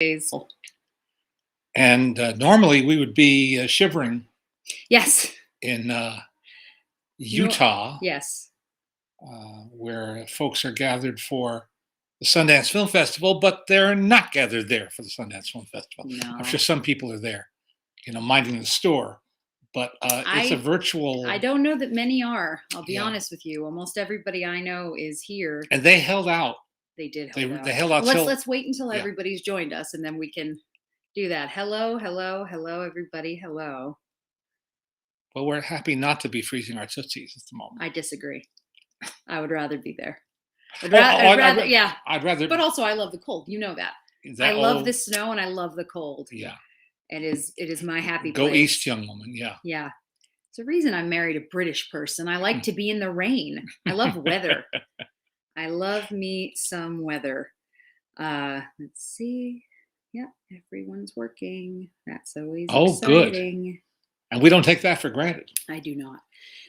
days. And normally we would be shivering Yes. in Utah, Yes. where folks are gathered for the Sundance Film Festival, but they're not gathered there for the Sundance Film Festival. I'm No. sure some people are there, minding the store, but it's a virtual. I don't know that many are. I'll be Yeah. honest with you. Almost everybody I know is here. And they held out. They did. They held out. Let's wait until everybody's joined us, and then we can do that. Hello, everybody. Hello. Well, we're happy not to be freezing our tootsies at the moment. I disagree. I would rather be there. I'd rather. But also, I love the cold. You know that. I love the snow and I love the cold. Yeah. It is my happy place. Go east, young woman. Yeah. Yeah. It's a reason I married a British person. I like to be in the rain. I love weather. I love me some weather. Let's see. Yep, everyone's working. That's always exciting. Good. And we don't take that for granted. I do not.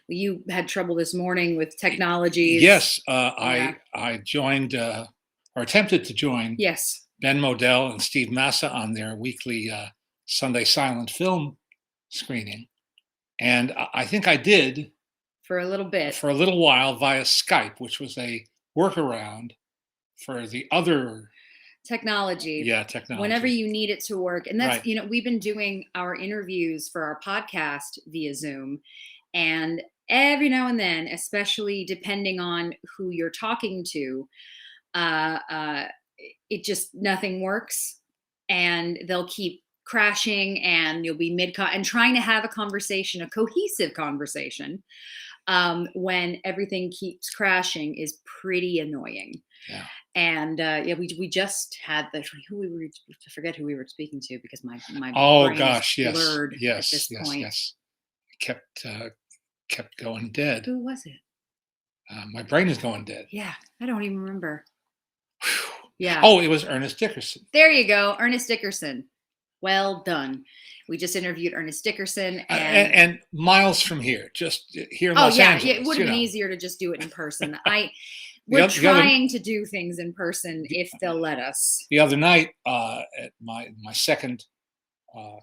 Well, you had trouble this morning with technologies. Yes, I joined or attempted to join. Yes. Ben Modell and Steve Massa on their weekly Sunday silent film screening, and I think I did for a little bit, for a little while via Skype, which was a workaround for the other technology. Yeah, technology. Whenever you need it to work. And that's, we've been doing our interviews for our podcast via Zoom. And every now and then, especially depending on who you're talking to, it just, nothing works. And they'll keep crashing and you'll be and trying to have a conversation, a cohesive conversation, when everything keeps crashing is pretty annoying. Yeah. And we just had I forget who we were speaking to because my brain is blurred yes, at this point. Yes. Kept going dead. Who was it? My brain is going dead. Yeah, I don't even remember. Yeah. Oh, it was Ernest Dickerson. There you go, Ernest Dickerson. Well done. We just interviewed Ernest Dickerson and miles from here, just here in Los Angeles. It would have been easier to just do it in person. We're trying to do things in person if they'll let us. The other night, at my second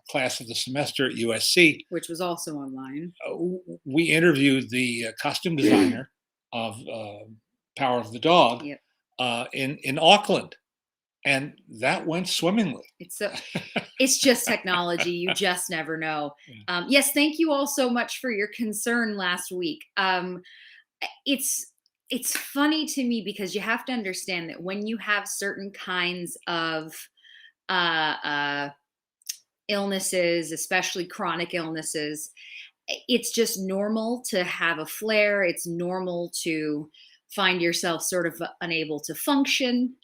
class of the semester at USC, which was also online, we interviewed the costume designer of Power of the Dog in Auckland, and that went swimmingly. It's just technology. You just never know. Yes, thank you all so much for your concern last week. It's funny to me because you have to understand that when you have certain kinds of illnesses, especially chronic illnesses, it's just normal to have a flare. It's normal to find yourself sort of unable to function.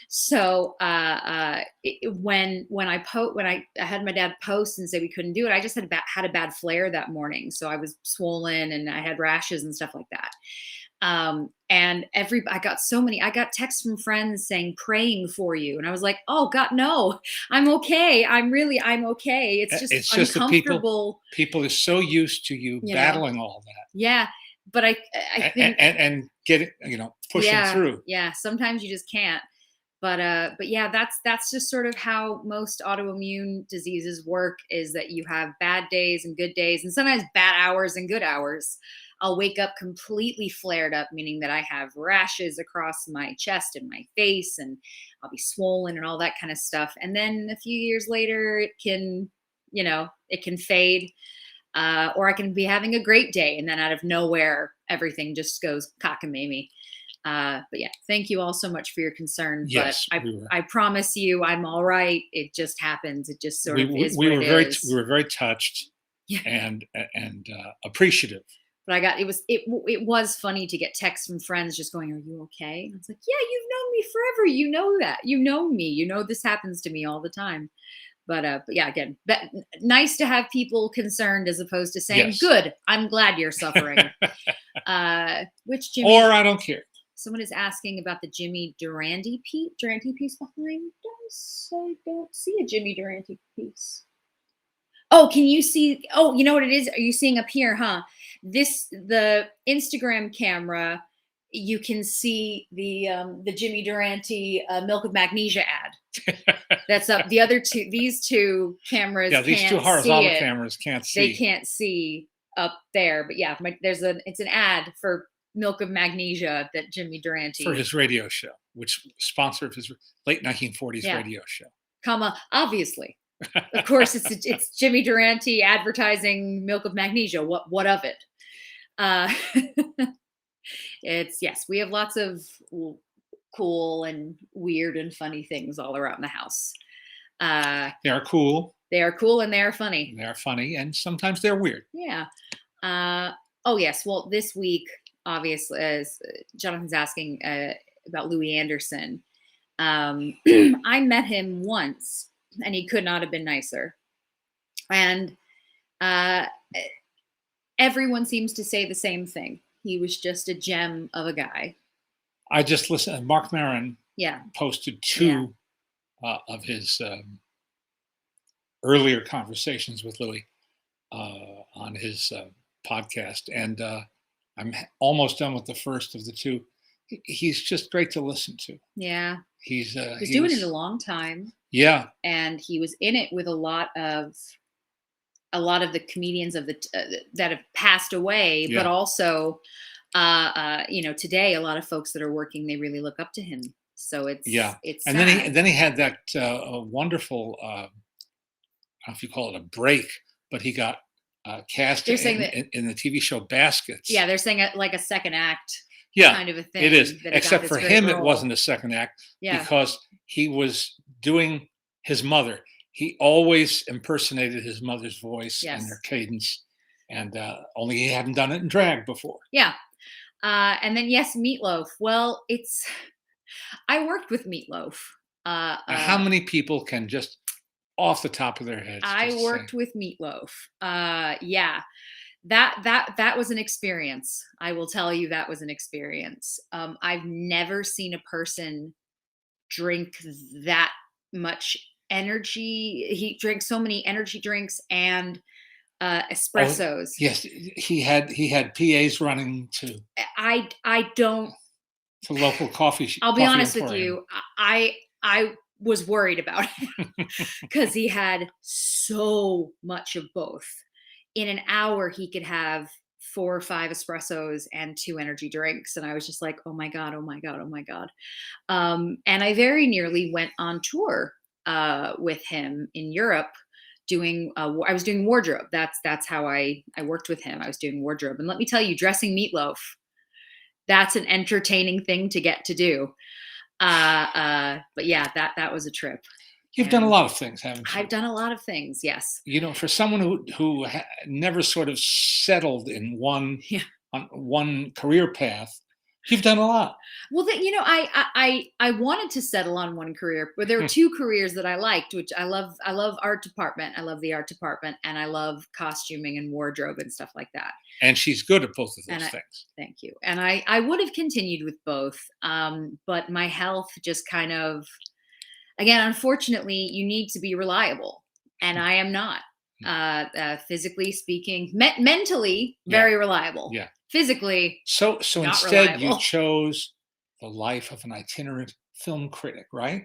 So when I had my dad post and say we couldn't do it, I just had a bad flare that morning. So I was swollen and I had rashes and stuff like that. And I got texts from friends saying, praying for you. And I was like, oh God, no, I'm okay. I'm okay. It's just uncomfortable. People are so used to you battling all that. Yeah. But I think and getting, pushing through. Yeah. Sometimes you just can't. But yeah, that's just sort of how most autoimmune diseases work, is that you have bad days and good days, and sometimes bad hours and good hours. I'll wake up completely flared up, meaning that I have rashes across my chest and my face, and I'll be swollen and all that kind of stuff. And then a few years later, it can fade, or I can be having a great day, and then out of nowhere, everything just goes cockamamie. But yeah, thank you all so much for your concern. Yes, but I promise you, I'm all right. It just happens. It just sort of is what it is. We were very touched and appreciative. But it was funny to get texts from friends just going, "Are you okay?" And I was like, "Yeah, you've known me forever. You know that. You know me. You know this happens to me all the time." But yeah, again, nice to have people concerned as opposed to saying, "Good, I'm glad you're suffering." Which Jimmy? Or I don't care. Someone is asking about the Jimmy Durante piece behind us. I don't see a Jimmy Durante piece. Oh, can you see? Oh, you know what it is? Are you seeing up here, huh? The Instagram camera, you can see the Jimmy Durante Milk of Magnesia ad. That's up. The other two, these two cameras Yeah, these two can't see horizontal it. cameras can't They see can't see up there. But yeah, it's an ad for Milk of Magnesia that Jimmy for Durante. his radio show, which sponsored his late 1940s Yeah, radio show. obviously. Of course, it's Jimmy Durante advertising Milk of Magnesia. What of it? Uh, it's yes, we have lots of cool and weird and funny things all around the house. They are cool. They are cool and they are funny. They are funny, and sometimes they're weird. Yeah. Oh yes. Well, this week, obviously, as Jonathan's asking about Louis Anderson, I met him once, and he could not have been nicer. And uh, everyone seems to say the same thing. He was just a gem of a guy. I just listened. Mark Maron Yeah. posted two of his earlier conversations with Louis on his podcast, and I'm almost done with the first of the two. He's just great to listen to. Yeah. He's doing it a long time. Yeah. And he was in it with a lot of the comedians of that have passed away, but also today a lot of folks that are working, they really look up to him. So it's and sad. then he had that wonderful I don't know if you call it a break, but he got cast in the TV show Baskets. Yeah, they're saying like a second act kind of a thing. It is. Except for him, it wasn't a second act because he was doing his mother. He always impersonated his mother's voice and her cadence, and only he hadn't done it in drag before. Yeah. And then, yes, Meatloaf. Well, I worked with Meatloaf. How many people can just off the top of their heads? I worked with Meatloaf. Yeah. That was an experience. I will tell you that was an experience. I've never seen a person drink that much energy. He drank so many energy drinks and espressos. Oh, yes, he had PAs running too. I don't. To local coffee. I'll be honest with you. I was worried about him because he had so much of both. In an hour, he could have 4 or 5 espressos and 2 energy drinks. And I was just like, oh my God, oh my God, oh my God. And I very nearly went on tour with him in Europe I was doing wardrobe. That's how I worked with him. I was doing wardrobe. And let me tell you, dressing Meatloaf, that's an entertaining thing to get to do. But yeah, that was a trip. You've done a lot of things, haven't you? I've done a lot of things, yes. For someone who never sort of settled in one career path, you've done a lot. Well, I wanted to settle on one career, but there were 2 careers that I liked, which I love. I love art department. I love the art department, and I love costuming and wardrobe and stuff like that. And she's good at both of those things. Thank you. And I would have continued with both, but my health just kind of. Again, unfortunately, you need to be reliable, and I am not. Physically speaking, mentally very reliable. Yeah. Physically, so not instead, reliable. You chose the life of an itinerant film critic, right?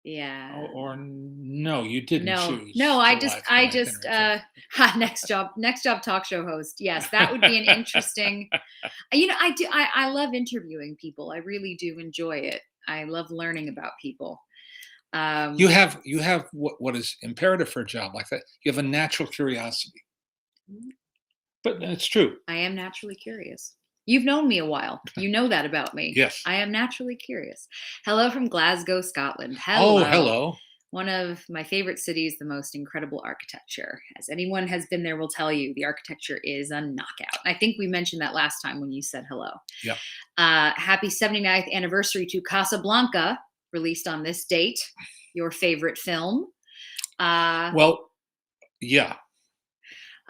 Yeah. Or no, you didn't choose. No, I just next job talk show host. Yes, that would be an interesting. I love interviewing people. I really do enjoy it. I love learning about people. You have what is imperative for a job like that. You have a natural curiosity. But it's true. I am naturally curious. You've known me a while. You know that about me. Yes. I am naturally curious. Hello from Glasgow, Scotland. Hello. Oh, hello. One of my favorite cities, the most incredible architecture. As anyone has been there will tell you, the architecture is a knockout. I think we mentioned that last time when you said hello. Yeah. Happy 79th anniversary to Casablanca, released on this date. Your favorite film. Well, yeah.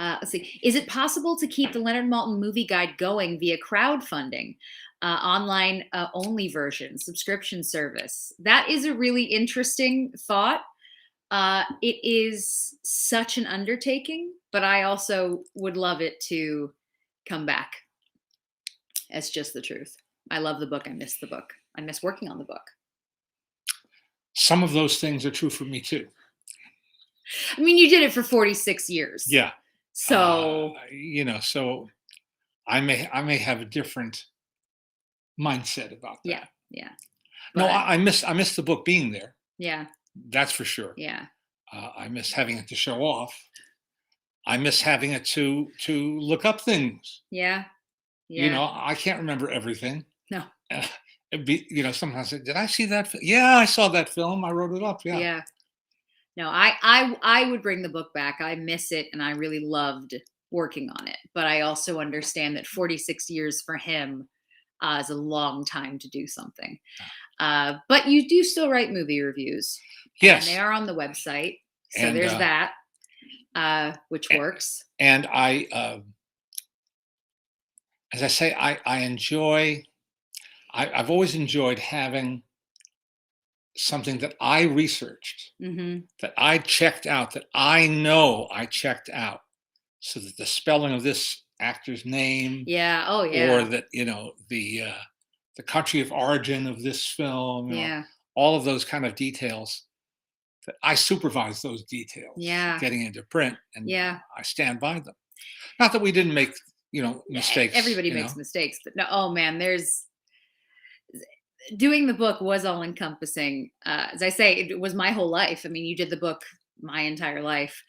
Let's see. Is it possible to keep the Leonard Maltin movie guide going via crowdfunding, online only version, subscription service? That is a really interesting thought. It is such an undertaking, but I also would love it to come back. It's just the truth. I love the book. I miss the book. I miss working on the book. some of those things are true for me too. I mean, you did it for 46 years. Yeah. So, so I may have a different mindset about that. Yeah. Yeah. No, But, I miss the book being there. Yeah. That's for sure. Yeah. I miss having it to show off. I miss having it to look up things. Yeah. Yeah. I can't remember everything. No. It'd be, sometimes did I see that? Yeah, I saw that film. I wrote it up. Yeah. Yeah. No, I would bring the book back. I miss it, and I really loved working on it. But I also understand that 46 years for him is a long time to do something. But you do still write movie reviews. Yes. And they are on the website. So And, there's that, which works. And as I say, I enjoy. I've always enjoyed having something that I researched, that I checked out, that I know I checked out, so that the spelling of this actor's name, Yeah. Oh, yeah. or that the country of origin of this film, Yeah. all of those kind of details. That I supervise those details, Yeah. getting into print, and Yeah. I stand by them. Not that we didn't make mistakes. Everybody makes mistakes, but no. Oh man, doing the book was all encompassing. As I say, it was my whole life. I mean, you did the book my entire life.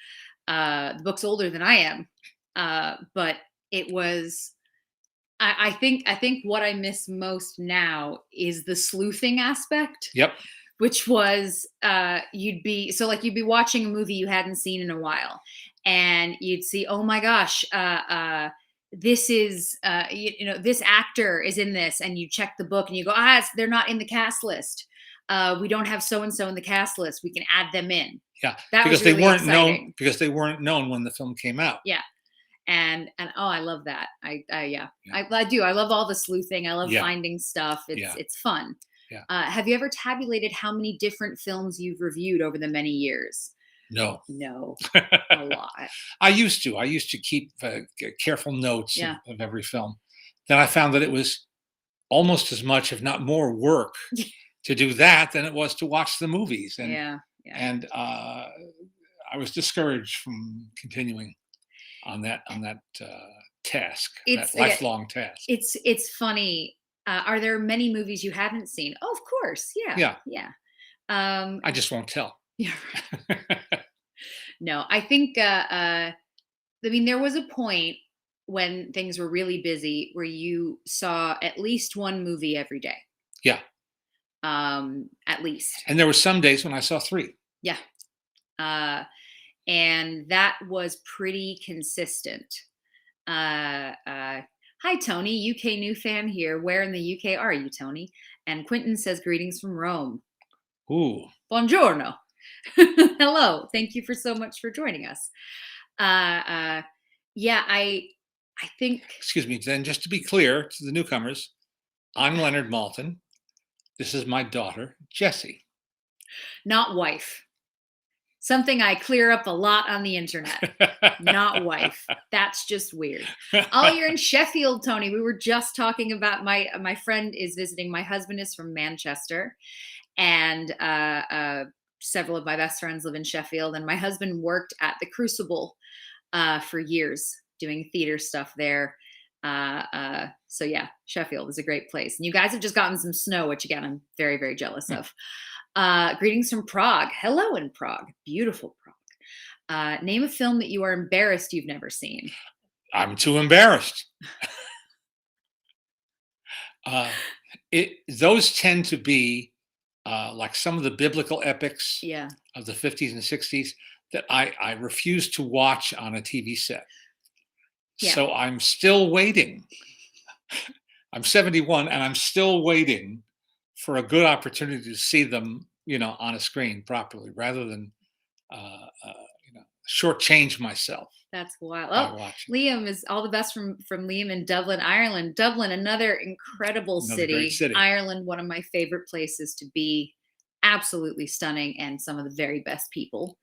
The book's older than I am, but it was. I think what I miss most now is the sleuthing aspect. Yep. Which was you'd be watching a movie you hadn't seen in a while, and you'd see, oh my gosh, this is this actor is in this, and you check the book and you go, they're not in the cast list. We don't have so and so in the cast list. We can add them in. Yeah, that because was really they weren't exciting. known. Because they weren't known when the film came out. Yeah. And I love that. I do. I love all the sleuthing. I love finding stuff. It's fun. Yeah. Have you ever tabulated how many different films you've reviewed over the many years? No. A lot. I used to keep careful notes of every film. Then I found that it was almost as much, if not more, work to do that than it was to watch the movies. And and I was discouraged from continuing on that task, that lifelong task. It's funny. Are there many movies you haven't seen? Oh, of course. Yeah. I just won't tell. Yeah. No, I think. I mean, there was a point when things were really busy where you saw at least one movie every day. Yeah. At least. And there were some days when I saw 3. Yeah. And that was pretty consistent. Hi, Tony, UK new fan here. Where in the UK are you, Tony? And Quentin says, greetings from Rome. Ooh. Buongiorno. Hello. Thank you so much for joining us. I think. Excuse me. Then, just to be clear to the newcomers, I'm Leonard Maltin. This is my daughter, Jessie. Not wife. Something I clear up a lot on the internet. Not wife. That's just weird. Oh, you're in Sheffield, Tony. We were just talking about my friend is visiting. My husband is from Manchester, and several of my best friends live in Sheffield. And my husband worked at the Crucible for years doing theater stuff there. So yeah, Sheffield is a great place. And you guys have just gotten some snow, which again, I'm very, very jealous of. Greetings from Prague. Hello in Prague. Beautiful Prague. Name a film that you are embarrassed you've never seen. I'm too embarrassed. Those tend to be like some of the biblical epics of the 50s and 60s that I refuse to watch on a TV set. Yeah. So I'm still waiting. I'm 71 and I'm still waiting for a good opportunity to see them, on a screen properly, rather than, shortchange myself. That's wild. Oh, Liam is all the best from Liam in Dublin, Ireland. Dublin, another incredible city. Ireland, one of my favorite places to be. Absolutely stunning, and some of the very best people.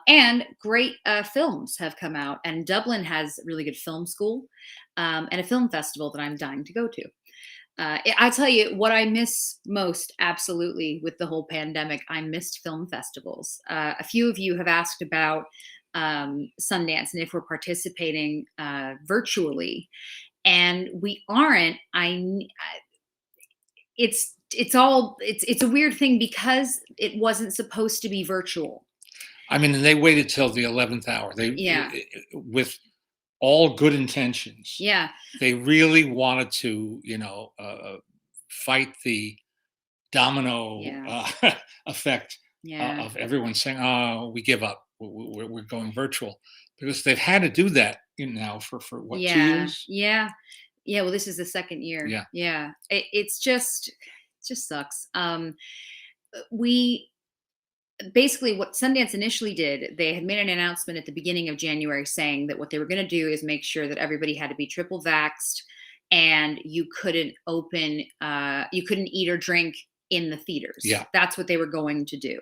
And great films have come out. And Dublin has a really good film school and a film festival that I'm dying to go to. I'll tell you what I miss most, absolutely, with the whole pandemic. I missed film festivals. A few of you have asked about Sundance and if we're participating virtually, and we aren't. It's a weird thing because it wasn't supposed to be virtual. I mean, and they waited till the 11th hour. With all good intentions. Yeah. They really wanted to, fight the domino effect of everyone saying, "Oh, we give up. We're going virtual," because they've had to do that now for what 2 years. Yeah. Well, this is the second year. Yeah. It just sucks. We basically, what Sundance initially did, they had made an announcement at the beginning of January saying that what they were going to do is make sure that everybody had to be triple vaxxed, and you couldn't eat or drink in the theaters. Yeah. That's what they were going to do.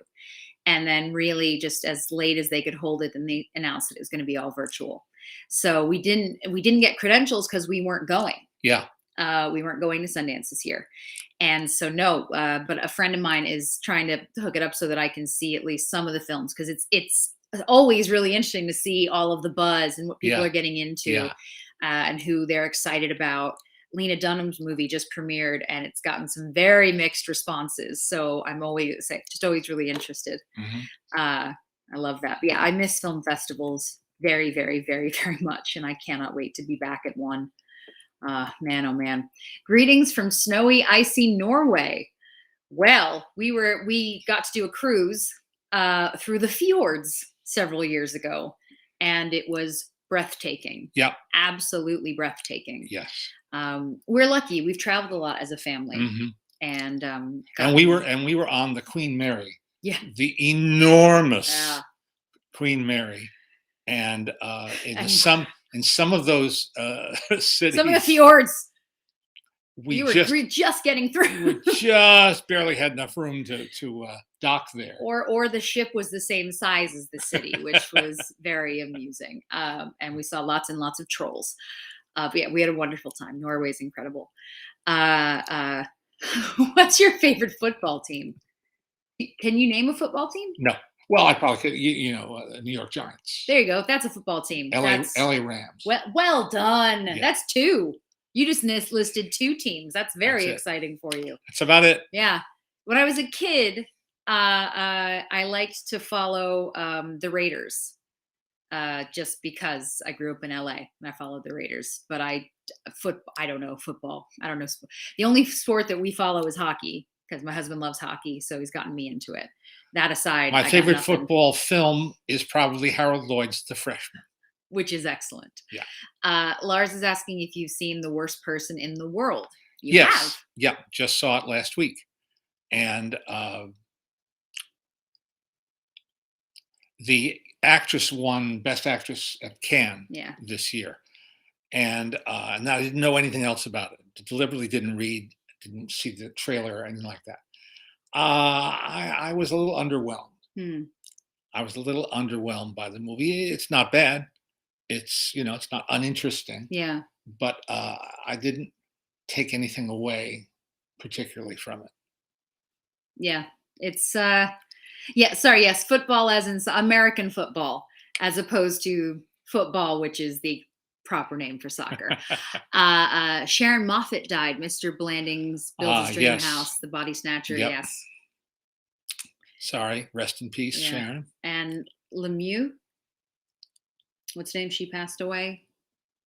And then really just as late as they could hold it, then they announced that it was going to be all virtual. So we didn't get credentials because we weren't going. Yeah. We weren't going to Sundance this year. And so no, but a friend of mine is trying to hook it up so that I can see at least some of the films, because it's always really interesting to see all of the buzz and what people are getting into, and who they're excited about. Lena Dunham's movie just premiered, and it's gotten some very mixed responses. So I'm always really interested. Mm-hmm. I love that. But yeah, I miss film festivals very, very, very, very much, and I cannot wait to be back at one. Man, oh man. Greetings from snowy, icy Norway. Well, we got to do a cruise through the fjords several years ago, and it was breathtaking. Yep. Absolutely breathtaking. Yes. We're lucky. We've traveled a lot as a family. Mm-hmm. And we were on the Queen Mary. Yeah. The enormous Queen Mary. And in some of those cities, some of the fjords, we were just getting through. We just barely had enough room to dock there. Or the ship was the same size as the city, which was very amusing. And we saw lots and lots of trolls. But yeah, we had a wonderful time. Norway's incredible. What's your favorite football team? Can you name a football team? No. Well, I probably could. New York Giants. There you go. That's a football team. LA Rams. Well done. Yeah. That's two. You just listed two teams. That's very exciting for you. That's about it. Yeah. When I was a kid, I liked to follow the Raiders, just because I grew up in LA and I followed the Raiders. But I don't know football. I don't know. The only sport that we follow is hockey, because my husband loves hockey, so he's gotten me into it. That aside, my favorite football film is probably Harold Lloyd's The Freshman, which is excellent. Yeah. Lars is asking if you've seen The Worst Person in the World. You have? Yeah, just saw it last week. And the actress won Best Actress at Cannes this year. And I didn't know anything else about it. Deliberately didn't didn't see the trailer or anything like that. I was a little underwhelmed. I was a little underwhelmed by the movie. It's not bad. It's not uninteresting. Yeah. But I didn't take anything away particularly from it. Yeah. It's yes, football as in American football, as opposed to football, which is the proper name for soccer. Sharon Moffat died. Mr. Blanding's Bill's Dream House, the body snatcher. Yep. Yes. Sorry, rest in peace, Sharon. And Lemieux, what's her name? She passed away.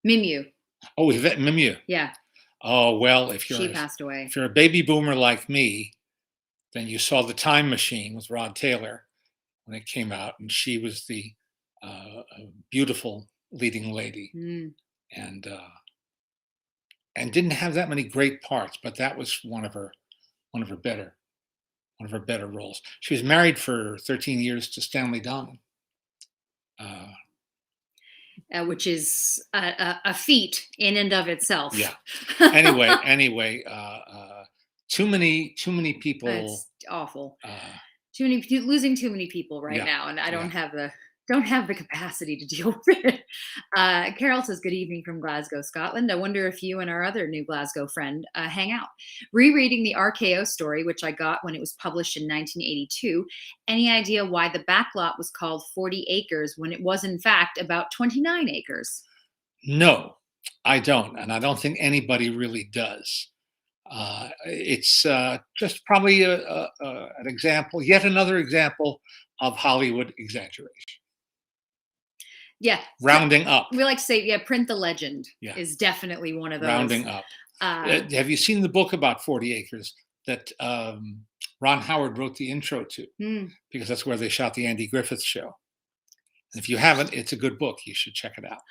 Mimieux. Oh, Yvette Mimieux. Yeah. Oh well, she passed away. If you're a baby boomer like me, then you saw The Time Machine with Rod Taylor when it came out, and she was the beautiful leading lady, and didn't have that many great parts, but that was one of her better roles. She was married for 13 years to Stanley Donen, which is a feat in and of itself. Yeah. Anyway, too many people. That's awful. Losing too many people right now, and I don't have the don't have the capacity to deal with it. Carol says, "Good evening from Glasgow, Scotland. I wonder if you and our other new Glasgow friend hang out." Rereading the RKO story, which I got when it was published in 1982, any idea why the backlot was called 40 acres when it was, in fact, about 29 acres? No, I don't. And I don't think anybody really does. It's just probably an example, yet another example of Hollywood exaggeration. Yeah. Rounding up. We like to say, yeah, print the legend Yeah. is definitely one of those. Rounding up. Have you seen the book about 40 acres that Ron Howard wrote the intro to? Because that's where they shot the Andy Griffith Show. And if you haven't, it's a good book. You should check it out.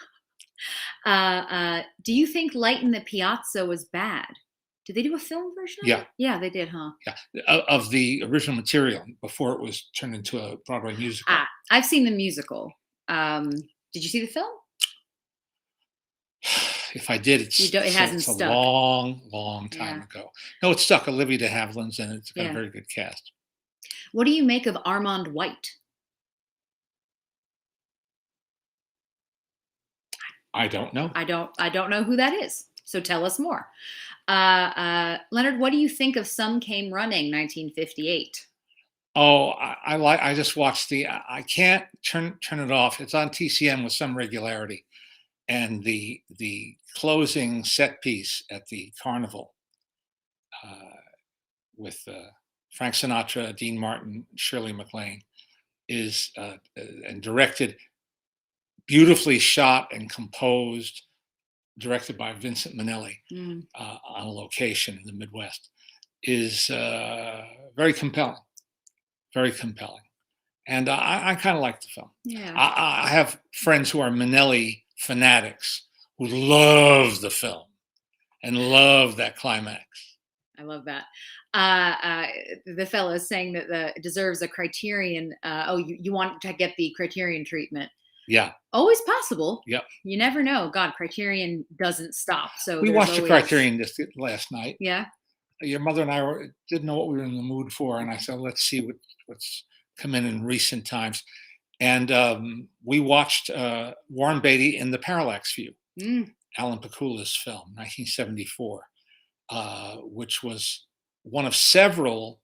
Do you think Light in the Piazza was bad? Did they do a film version? Yeah. Yeah, they did, huh? Yeah. Of the original material before it was turned into a Broadway musical. I've seen the musical. Did you see the film? If I did, it hasn't stuck. A long time ago. No, it's stuck. Olivia de Havilland's in it. It's got a very good cast. What do you make of Armand White? I don't know. I don't know who that is. So tell us more. Leonard, what do you think of Some Came Running, 1958? Oh, I just watched I can't turn it off. It's on TCM with some regularity. And the closing set piece at the carnival with Frank Sinatra, Dean Martin, Shirley MacLaine is and directed, beautifully shot and composed, directed by Vincent Minnelli on a location in the Midwest, is very compelling. Very compelling. And I kind of like the film. Yeah. I have friends who are Minnelli fanatics who love the film and love that climax. I love that. The fellow is saying that it deserves a Criterion. You want to get the Criterion treatment. Yeah. Always possible. Yep. You never know. God, Criterion doesn't stop. So we watched the Criterion this last night. Yeah. Your mother and I didn't know what we were in the mood for, and I said, let's see what's come in recent times. And we watched Warren Beatty in The Parallax View, Alan Pakula's film, 1974, which was one of several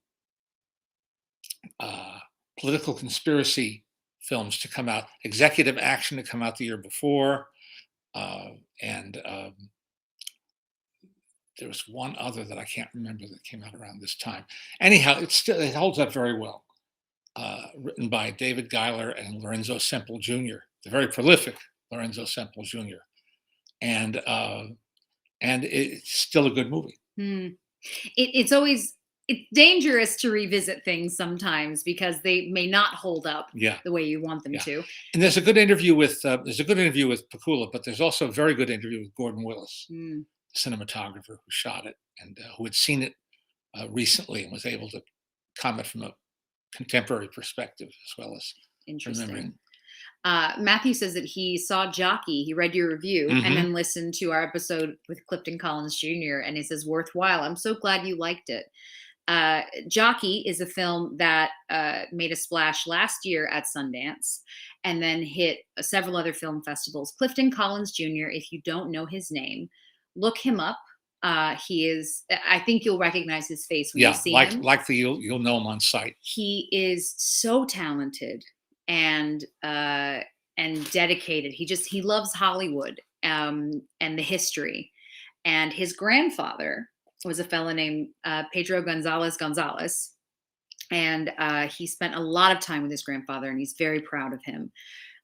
political conspiracy films to come out, Executive Action to come out the year before, and there was one other that I can't remember that came out around this time. Anyhow, it holds up very well. Written by David Giler and Lorenzo Semple Jr., the very prolific Lorenzo Semple Jr. And it's still a good movie. It's dangerous to revisit things sometimes because they may not hold up the way you want them to. And there's a good interview with Pakula, but there's also a very good interview with Gordon Willis, cinematographer who shot it and who had seen it recently and was able to comment from a contemporary perspective as well as remembering. Matthew says that he saw Jockey. He read your review and then listened to our episode with Clifton Collins Jr. and he says, worthwhile. I'm so glad you liked it. Jockey is a film that made a splash last year at Sundance and then hit several other film festivals. Clifton Collins Jr., if you don't know his name, look him up. He is, I think you'll recognize his face when you see him. Likely you'll know him on sight. He is so talented and dedicated. He loves Hollywood and the history. And his grandfather was a fellow named Pedro Gonzalez. And he spent a lot of time with his grandfather and he's very proud of him.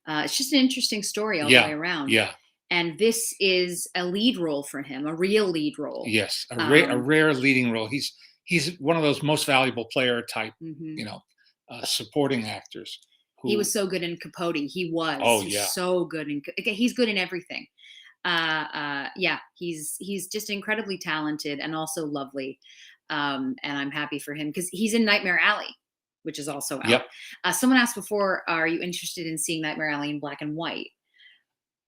It's just an interesting story all the way around. Yeah. And this is a lead role for him, a real lead role. Yes, a rare leading role. He's one of those most valuable player type, supporting actors. He was so good in Capote. He was. Oh yeah. So good he's good in everything. He's just incredibly talented and also lovely. And I'm happy for him because he's in Nightmare Alley, which is also out. Yep. Someone asked before, are you interested in seeing Nightmare Alley in black and white?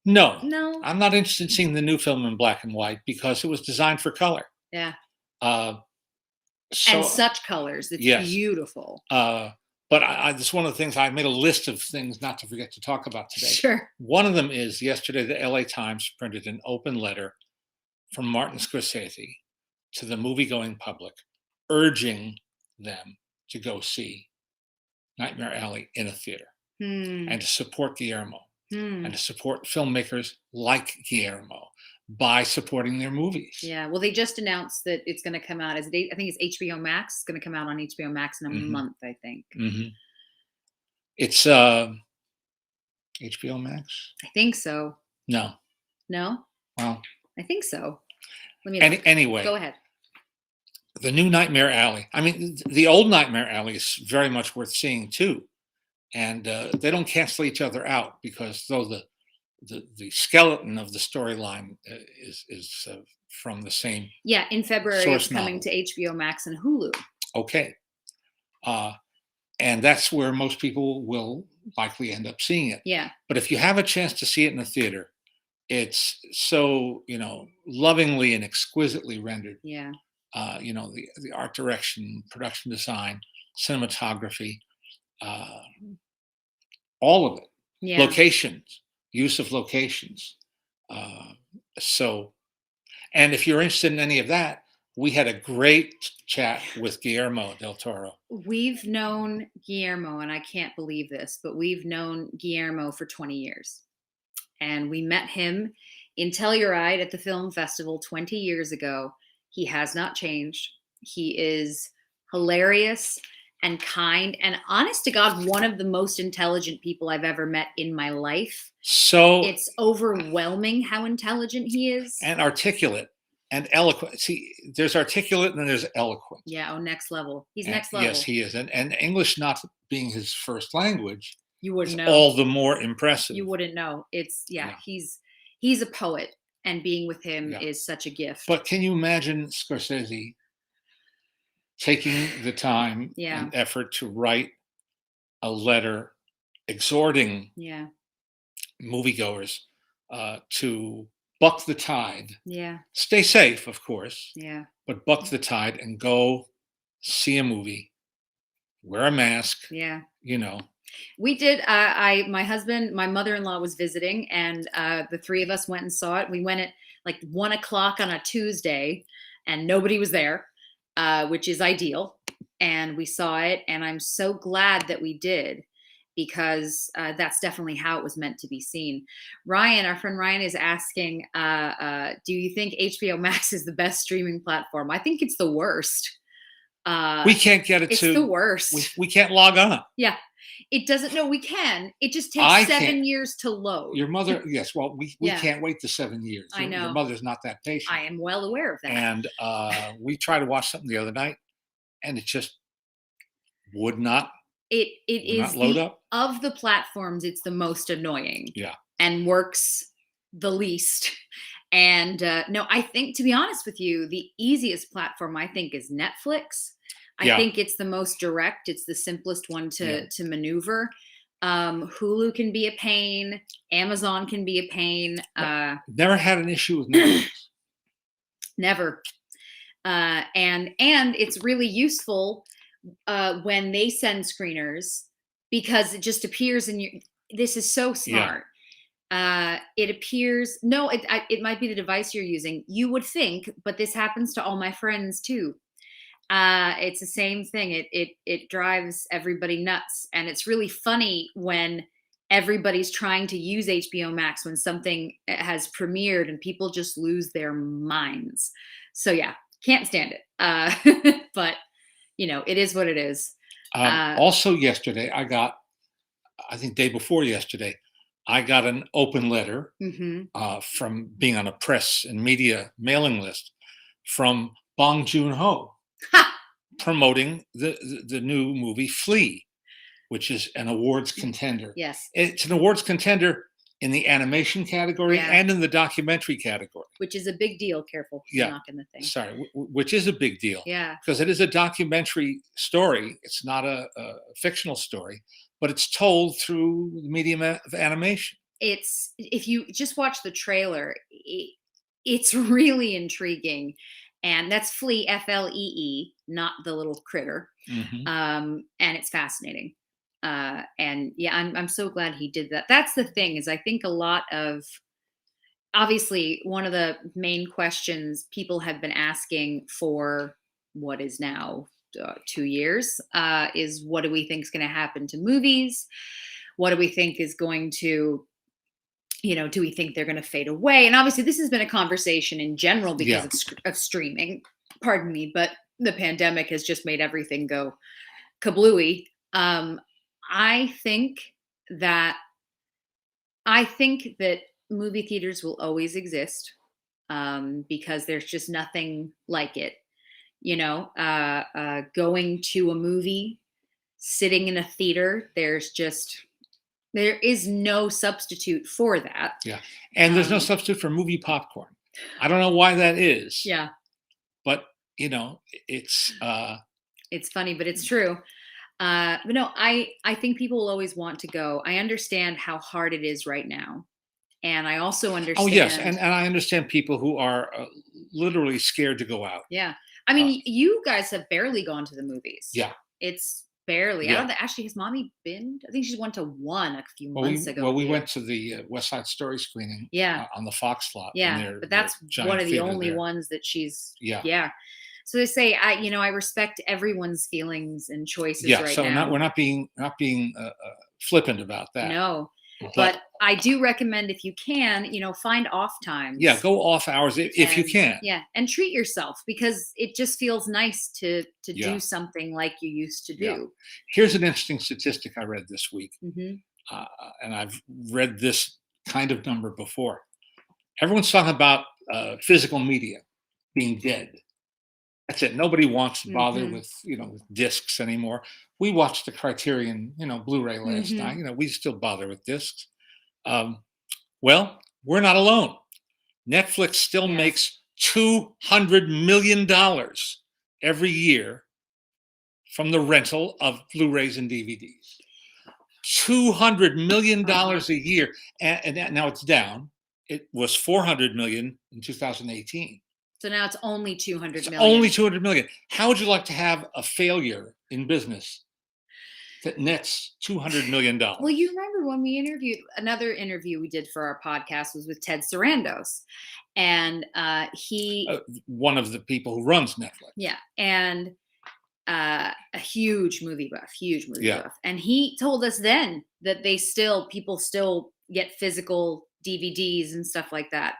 No, I'm not interested in seeing the new film in black and white because it was designed for color. Yeah. And such colors. It's beautiful. But this one of the things, I made a list of things not to forget to talk about today. Sure. One of them is yesterday, the LA Times printed an open letter from Martin Scorsese to the movie-going public, urging them to go see Nightmare Alley in a theater and to support Guillermo and to support filmmakers like Guillermo by supporting their movies. Yeah. Well, they just announced that it's going to come out as I think it's HBO Max. It's going to come out on HBO Max in a month, I think. It's HBO Max? I think so. No. No? Well, I think so. Let me anyway. Go ahead. The new Nightmare Alley. I mean, the old Nightmare Alley is very much worth seeing too, and they don't cancel each other out, because though the skeleton of the storyline is from the same. Yeah, in February it's coming to HBO Max and Hulu. Okay, and that's where most people will likely end up seeing it. Yeah. But if you have a chance to see it in the theater, it's so lovingly and exquisitely rendered. Yeah. The art direction, production design, cinematography, all of it. Yeah. Locations, use of locations. And if you're interested in any of that, we had a great chat with Guillermo del Toro. We've known Guillermo, and I can't believe this, but we've known Guillermo for 20 years. And we met him in Telluride at the film festival 20 years ago. He has not changed. He is hilarious and kind and, honest to God, one of the most intelligent people I've ever met in my life. So it's overwhelming how intelligent he is. And articulate and eloquent. See, there's articulate and then there's eloquent. Yeah, next level. He's next level. Yes, he is. And English not being his first language, you wouldn't know. All the more impressive. You wouldn't know. He's a poet, and being with him is such a gift. But can you imagine Scorsese taking the time and effort to write a letter exhorting moviegoers to buck the tide? Yeah. Stay safe, of course. Yeah. But buck the tide and go see a movie. Wear a mask. Yeah. We did. My husband, my mother-in-law was visiting, and the three of us went and saw it. We went at like 1:00 on a Tuesday, and nobody was there, which is ideal. And we saw it, and I'm so glad that we did, because that's definitely how it was meant to be seen. Ryan, our friend Ryan, is asking, do you think HBO Max is the best streaming platform? I think it's the worst. We can't get it it's the worst. We can't log on. Yeah. It doesn't. No, we can. It just takes 7 years to load. Your mother, yes. Well, we can't wait the 7 years. I know. Your mother's not that patient. I am well aware of that. And we tried to watch something the other night, and it just would not. It is load up. Of the platforms, it's the most annoying. Yeah. And works the least. And no, I think, to be honest with you, the easiest platform I think is Netflix. I think it's the most direct. It's the simplest one to maneuver. Hulu can be a pain. Amazon can be a pain. Never had an issue with Netflix. Never. And it's really useful when they send screeners, because it just appears in your. This is so smart. It appears. No, it might be the device you're using. You would think, but this happens to all my friends too. It's the same thing. It drives everybody nuts, and it's really funny when everybody's trying to use HBO Max when something has premiered, and people just lose their minds. So yeah, can't stand it. But it is what it is. Also, yesterday I think day before yesterday, I got an open letter from being on a press and media mailing list from Bong Joon-ho. Promoting the new movie Flea, which is an awards contender. Yes. It's an awards contender in the animation category and in the documentary category. Which is a big deal. Careful. Knocking the thing. Sorry. Which is a big deal. Yeah. Because it is a documentary story. It's not a fictional story, but it's told through the medium of animation. If you just watch the trailer, it's really intriguing. And that's Flea, Flee, not the little critter. And it's fascinating. And yeah, I'm so glad he did that. That's the thing, is I think a lot of, obviously, one of the main questions people have been asking for what is now 2 years is, what do we think is going to happen to movies? What do we think is going to, do we think they're going to fade away? And obviously, this has been a conversation in general because Yeah. of streaming, pardon me, but the pandemic has just made everything go kablooey. I think that I think that movie theaters will always exist, because there's just nothing like it. Going to a movie, sitting in a theater, there is no substitute for that. Yeah. And there's no substitute for movie popcorn. I don't know why that is. Yeah. But, it's funny, but it's true. But no, I think people will always want to go. I understand how hard it is right now. And I also understand. Oh, yes. And I understand people who are literally scared to go out. Yeah. I mean, you guys have barely gone to the movies. Yeah. It's barely. Yeah. I don't know. Actually, has mommy been? I think she's went to one a few months ago. Well, we went to the West Side Story screening. Yeah. On the Fox lot. Yeah. But that's one of the only ones that she's. Yeah. Yeah. So they say, I respect everyone's feelings and choices right now. Yeah. So we're not being flippant about that. No. But I do recommend, if you can, find off times. Yeah, go off hours if you can. Yeah, and treat yourself, because it just feels nice to do something like you used to do. Yeah. Here's an interesting statistic I read this week, and I've read this kind of number before. Everyone's talking about physical media being dead. That's it. Nobody wants to bother with discs anymore. We watched the Criterion Blu-ray last night. We still bother with discs. Well, we're not alone. Netflix still makes $200 million every year from the rental of Blu-rays and DVDs. $200 million a year, and now it's down. It was $400 million in 2018. So now it's only 200 million. Only 200 million. How would you like to have a failure in business that nets $200 million? Well, you remember when we another interview we did for our podcast was with Ted Sarandos, and he one of the people who runs Netflix. Yeah, and a huge movie buff, and he told us then that people still get physical DVDs and stuff like that.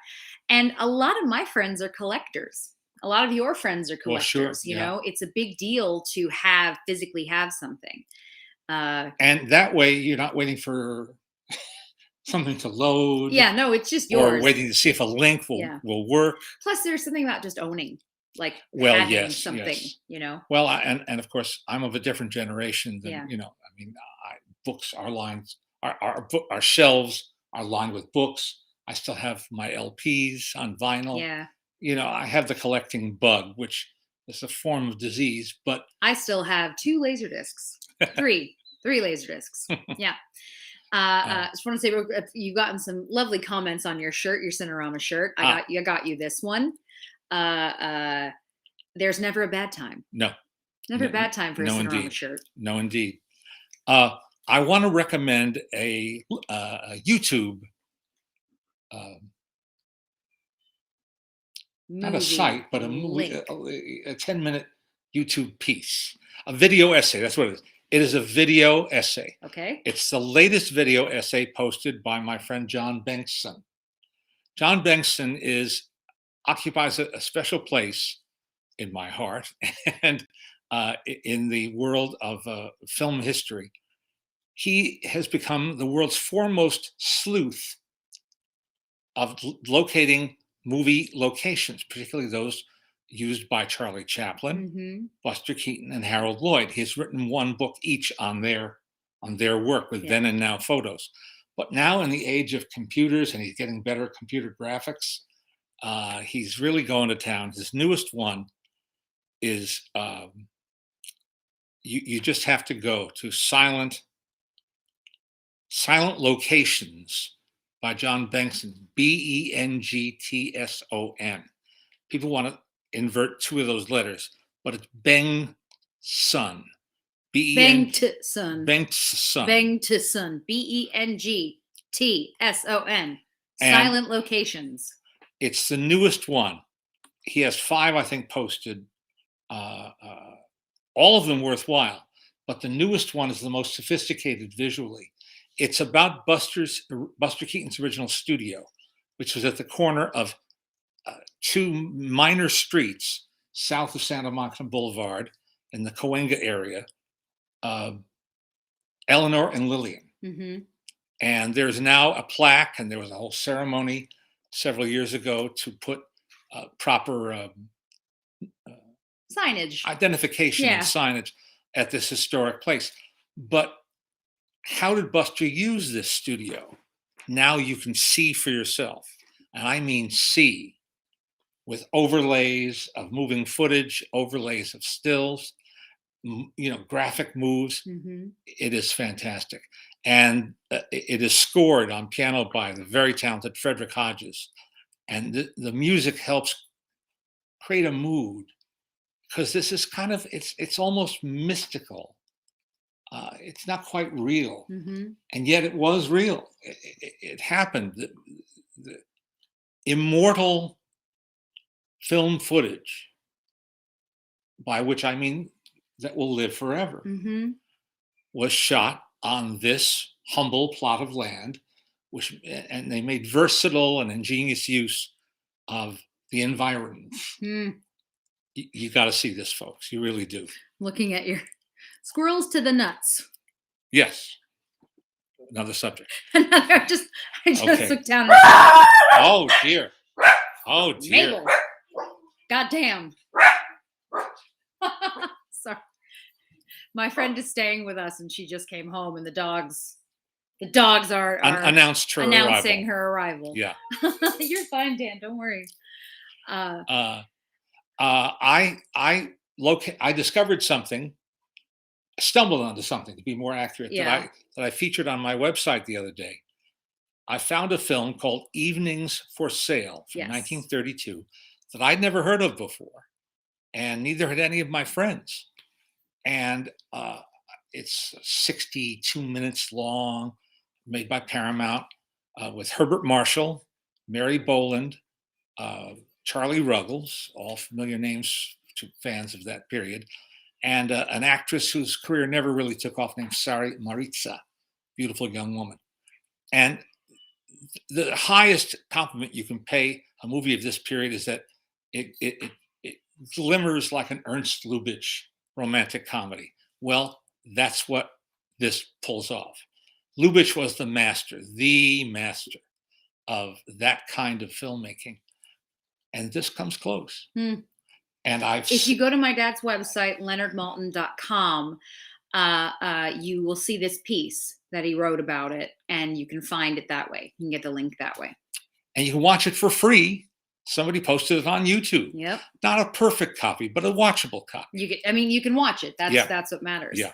And a lot of my friends are collectors. A lot of your friends are collectors. Well, sure, it's a big deal to physically have something. And that way you're not waiting for something to load. Yeah, no, it's just yours. Or waiting to see if a link will work. Plus, there's something about just owning, having something, Well, and of course, I'm of a different generation than, books are lined, our shelves are lined with books. I still have my LPs on vinyl. Yeah. I have the collecting bug, which is a form of disease, but I still have 2 laser discs. 3 laser discs. Yeah. Just want to say, you've gotten some lovely comments on your shirt, your Cinerama shirt. I got you this one. There's never a bad time. No. Never a bad time for a Cinerama shirt. No, indeed. I want to recommend a YouTube. Not a site, but a movie, a 10-minute YouTube piece, a video essay. That's what it is. It is a video essay. Okay. It's the latest video essay posted by my friend John Bengtson. John Bengtson occupies a special place in my heart and in the world of film history. He has become the world's foremost sleuth of locating movie locations, particularly those used by Charlie Chaplin, Buster Keaton, and Harold Lloyd. He's written one book each on their work with then and now photos. But now, in the age of computers, and he's getting better computer graphics, he's really going to town. His newest one is you just have to go to Silent Locations by John Bengtson, Bengtson. People want to invert 2 of those letters, but it's Bengtson, Bengtson. Bengtson. Bengtson. Bengtson. Silent Locations. It's the newest one. He has 5, I think, posted. All of them worthwhile, but the newest one is the most sophisticated visually. It's about Buster Keaton's original studio, which was at the corner of 2 minor streets south of Santa Monica Boulevard in the Cahuenga area, Eleanor and Lillian. Mm-hmm. And there's now a plaque, and there was a whole ceremony several years ago to put proper signage, identification and signage at this historic place. But how did Buster use this studio? Now you can see for yourself, and I mean see, with overlays of moving footage, overlays of stills, graphic moves. Mm-hmm. It is fantastic. And it is scored on piano by the very talented Frederick Hodges. And the music helps create a mood, because this is kind of, it's almost mystical. It's not quite real. Mm-hmm. And yet it was real. It happened. The immortal film footage, by which I mean that will live forever, mm-hmm. was shot on this humble plot of land, and they made versatile and ingenious use of the environment. Mm. You got to see this, folks. You really do. Looking at your squirrels to the nuts. Yes. Another subject. I just looked down. Oh dear. Oh dear. Mabel. Goddamn. Sorry. My friend is staying with us, and she just came home, and the dogs are announcing her arrival. Yeah. You're fine, Dan. Don't worry. I discovered something, stumbled onto something, to be more accurate, that I featured on my website the other day. I found a film called Evenings for Sale from 1932 that I'd never heard of before, and neither had any of my friends. And it's 62 minutes long, made by Paramount, with Herbert Marshall, Mary Boland, Charlie Ruggles, all familiar names to fans of that period, and an actress whose career never really took off named Sari Maritza, beautiful young woman. And the highest compliment you can pay a movie of this period is that it glimmers like an Ernst Lubitsch romantic comedy. Well, that's what this pulls off. Lubitsch was the master of that kind of filmmaking. And this comes close. And if you go to my dad's website, leonardmaltin.com, you will see this piece that he wrote about it, and you can find it that way. You can get the link that way. And you can watch it for free. Somebody posted it on YouTube. Yep. Not a perfect copy, but a watchable copy. You can watch it. That's what matters. Yeah.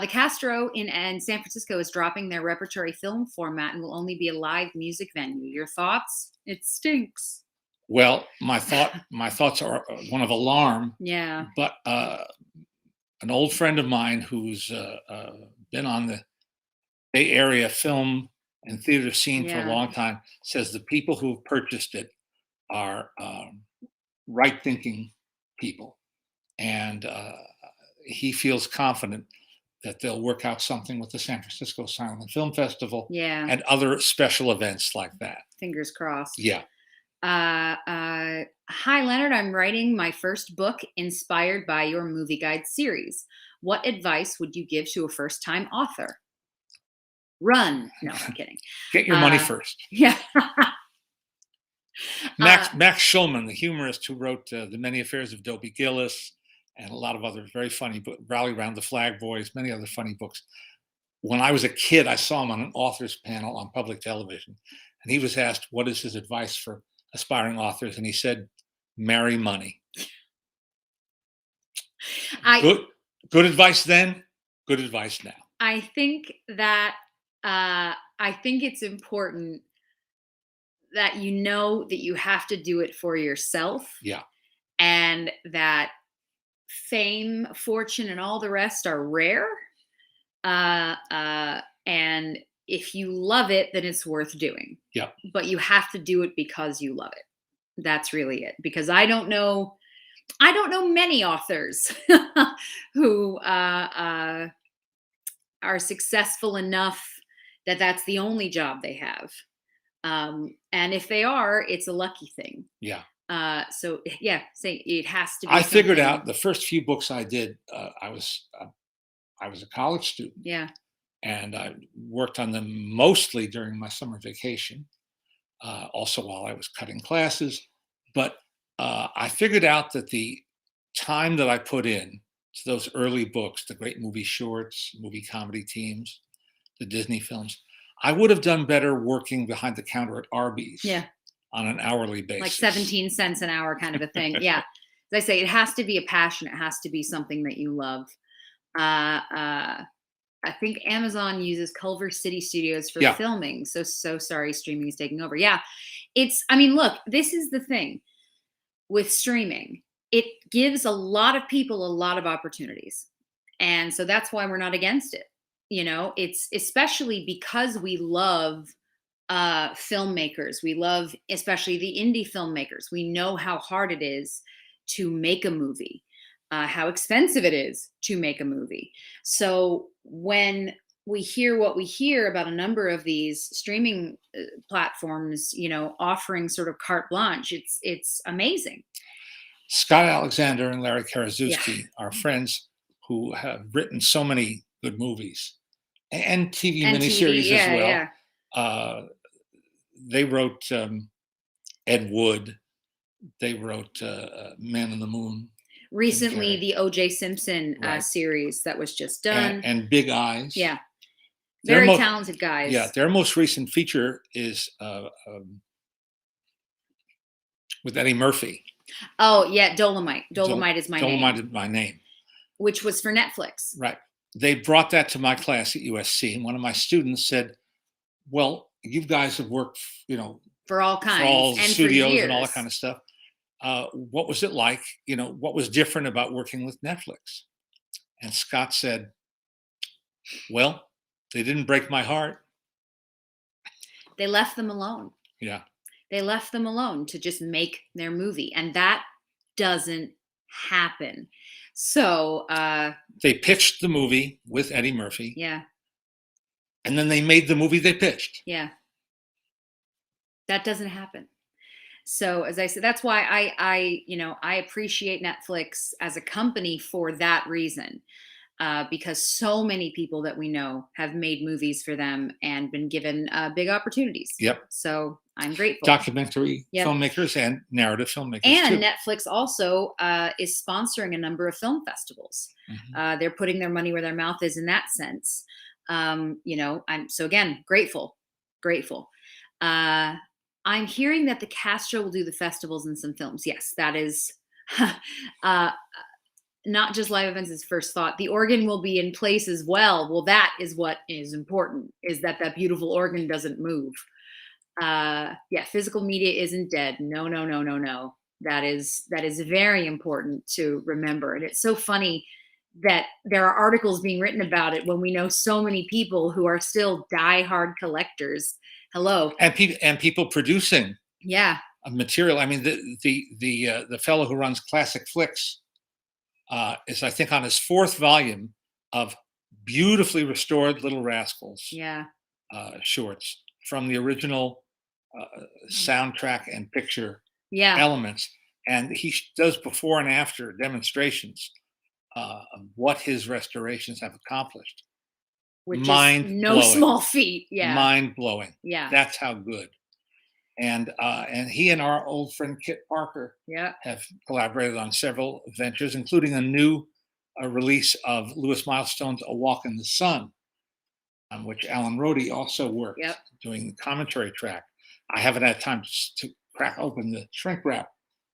The Castro in San Francisco is dropping their repertory film format and will only be a live music venue. Your thoughts? It stinks. Well, my thoughts are one of alarm. Yeah. But an old friend of mine who's been on the Bay Area film and theater scene for a long time says the people who have purchased it are right-thinking people, and he feels confident that they'll work out something with the San Francisco Silent Film Festival and other special events like that. Fingers crossed. Yeah. Hi, Leonard. I'm writing my first book inspired by your movie guide series. What advice would you give to a first-time author? Run. No, I'm kidding. Get your money first. Yeah. Max Schulman, the humorist who wrote The Many Affairs of Dobie Gillis and a lot of other very funny books, Rally Round the Flag Boys, many other funny books. When I was a kid, I saw him on an author's panel on public television, and he was asked what is his advice for aspiring authors, and he said, marry money. Good advice then, good advice now. I think that it's important that you know that you have to do it for yourself. Yeah. And that fame, fortune, and all the rest are rare. And if you love it, then it's worth doing. Yeah. But you have to do it because you love it. That's really it. Because I don't know many authors who are successful enough that that's the only job they have. And if they are, it's a lucky thing. Yeah. So yeah, say it has to be. I figured out the first few books I did. I was a college student. Yeah. And I worked on them mostly during my summer vacation, also while I was cutting classes. But I figured out that the time that I put in to those early books, the great movie shorts, movie comedy teams, the Disney films, I would have done better working behind the counter at Arby's. Yeah. On an hourly basis. Like 17 cents an hour kind of a thing. Yeah. As I say, it has to be a passion. It has to be something that you love. I think Amazon uses Culver City Studios for filming. So sorry, streaming is taking over. Yeah. Look, this is the thing with streaming. It gives a lot of people a lot of opportunities. And so that's why we're not against it. It's especially because we love filmmakers. We love especially the indie filmmakers. We know how hard it is to make a movie. How expensive it is to make a movie. So when we hear what we hear about a number of these streaming platforms, offering sort of carte blanche, it's amazing. Scott Alexander and Larry Karaszewski are friends who have written so many good movies and TV miniseries as well. Yeah. They wrote Ed Wood. They wrote Man on the Moon. Recently, the O.J. Simpson series that was just done. And Big Eyes. Yeah. Very talented guys. Yeah. Their most recent feature is with Eddie Murphy. Oh, yeah. Dolomite. Dolomite is my name. Dolomite is my name. Which was for Netflix. Right. They brought that to my class at USC. And one of my students said, well, you guys have worked, for all kinds. For all and studios for and all that kind of stuff. What was it like? What was different about working with Netflix? And Scott said, well, they didn't break my heart. They left them alone. Yeah. They left them alone to just make their movie. And that doesn't happen. So they pitched the movie with Eddie Murphy. Yeah. And then they made the movie they pitched. Yeah. That doesn't happen. So as I said, that's why I appreciate Netflix as a company for that reason, because so many people that we know have made movies for them and been given big opportunities. Yep. So I'm grateful. Documentary filmmakers and narrative filmmakers and too. Netflix also is sponsoring a number of film festivals. Mm-hmm. They're putting their money where their mouth is in that sense. I'm so again grateful. I'm hearing that the Castro will do the festivals and some films. Yes, that is not just live events as first thought. The organ will be in place as well. Well, that is what is important, is that beautiful organ doesn't move. Physical media isn't dead. No. That is very important to remember. And it's so funny that there are articles being written about it when we know so many people who are still diehard collectors. Hello. And people producing material. I mean, the fellow who runs Classic Flicks is, I think, on his 4th volume of beautifully restored Little Rascals shorts from the original soundtrack and picture elements. And he does before and after demonstrations of what his restorations have accomplished. Which is no small feat. Yeah. Mind blowing. Yeah. That's how good. And he and our old friend Kit Parker have collaborated on several ventures, including a new release of Louis Milestone's A Walk in the Sun, on which Alan Rhodey also worked, doing the commentary track. I haven't had time to crack open the shrink wrap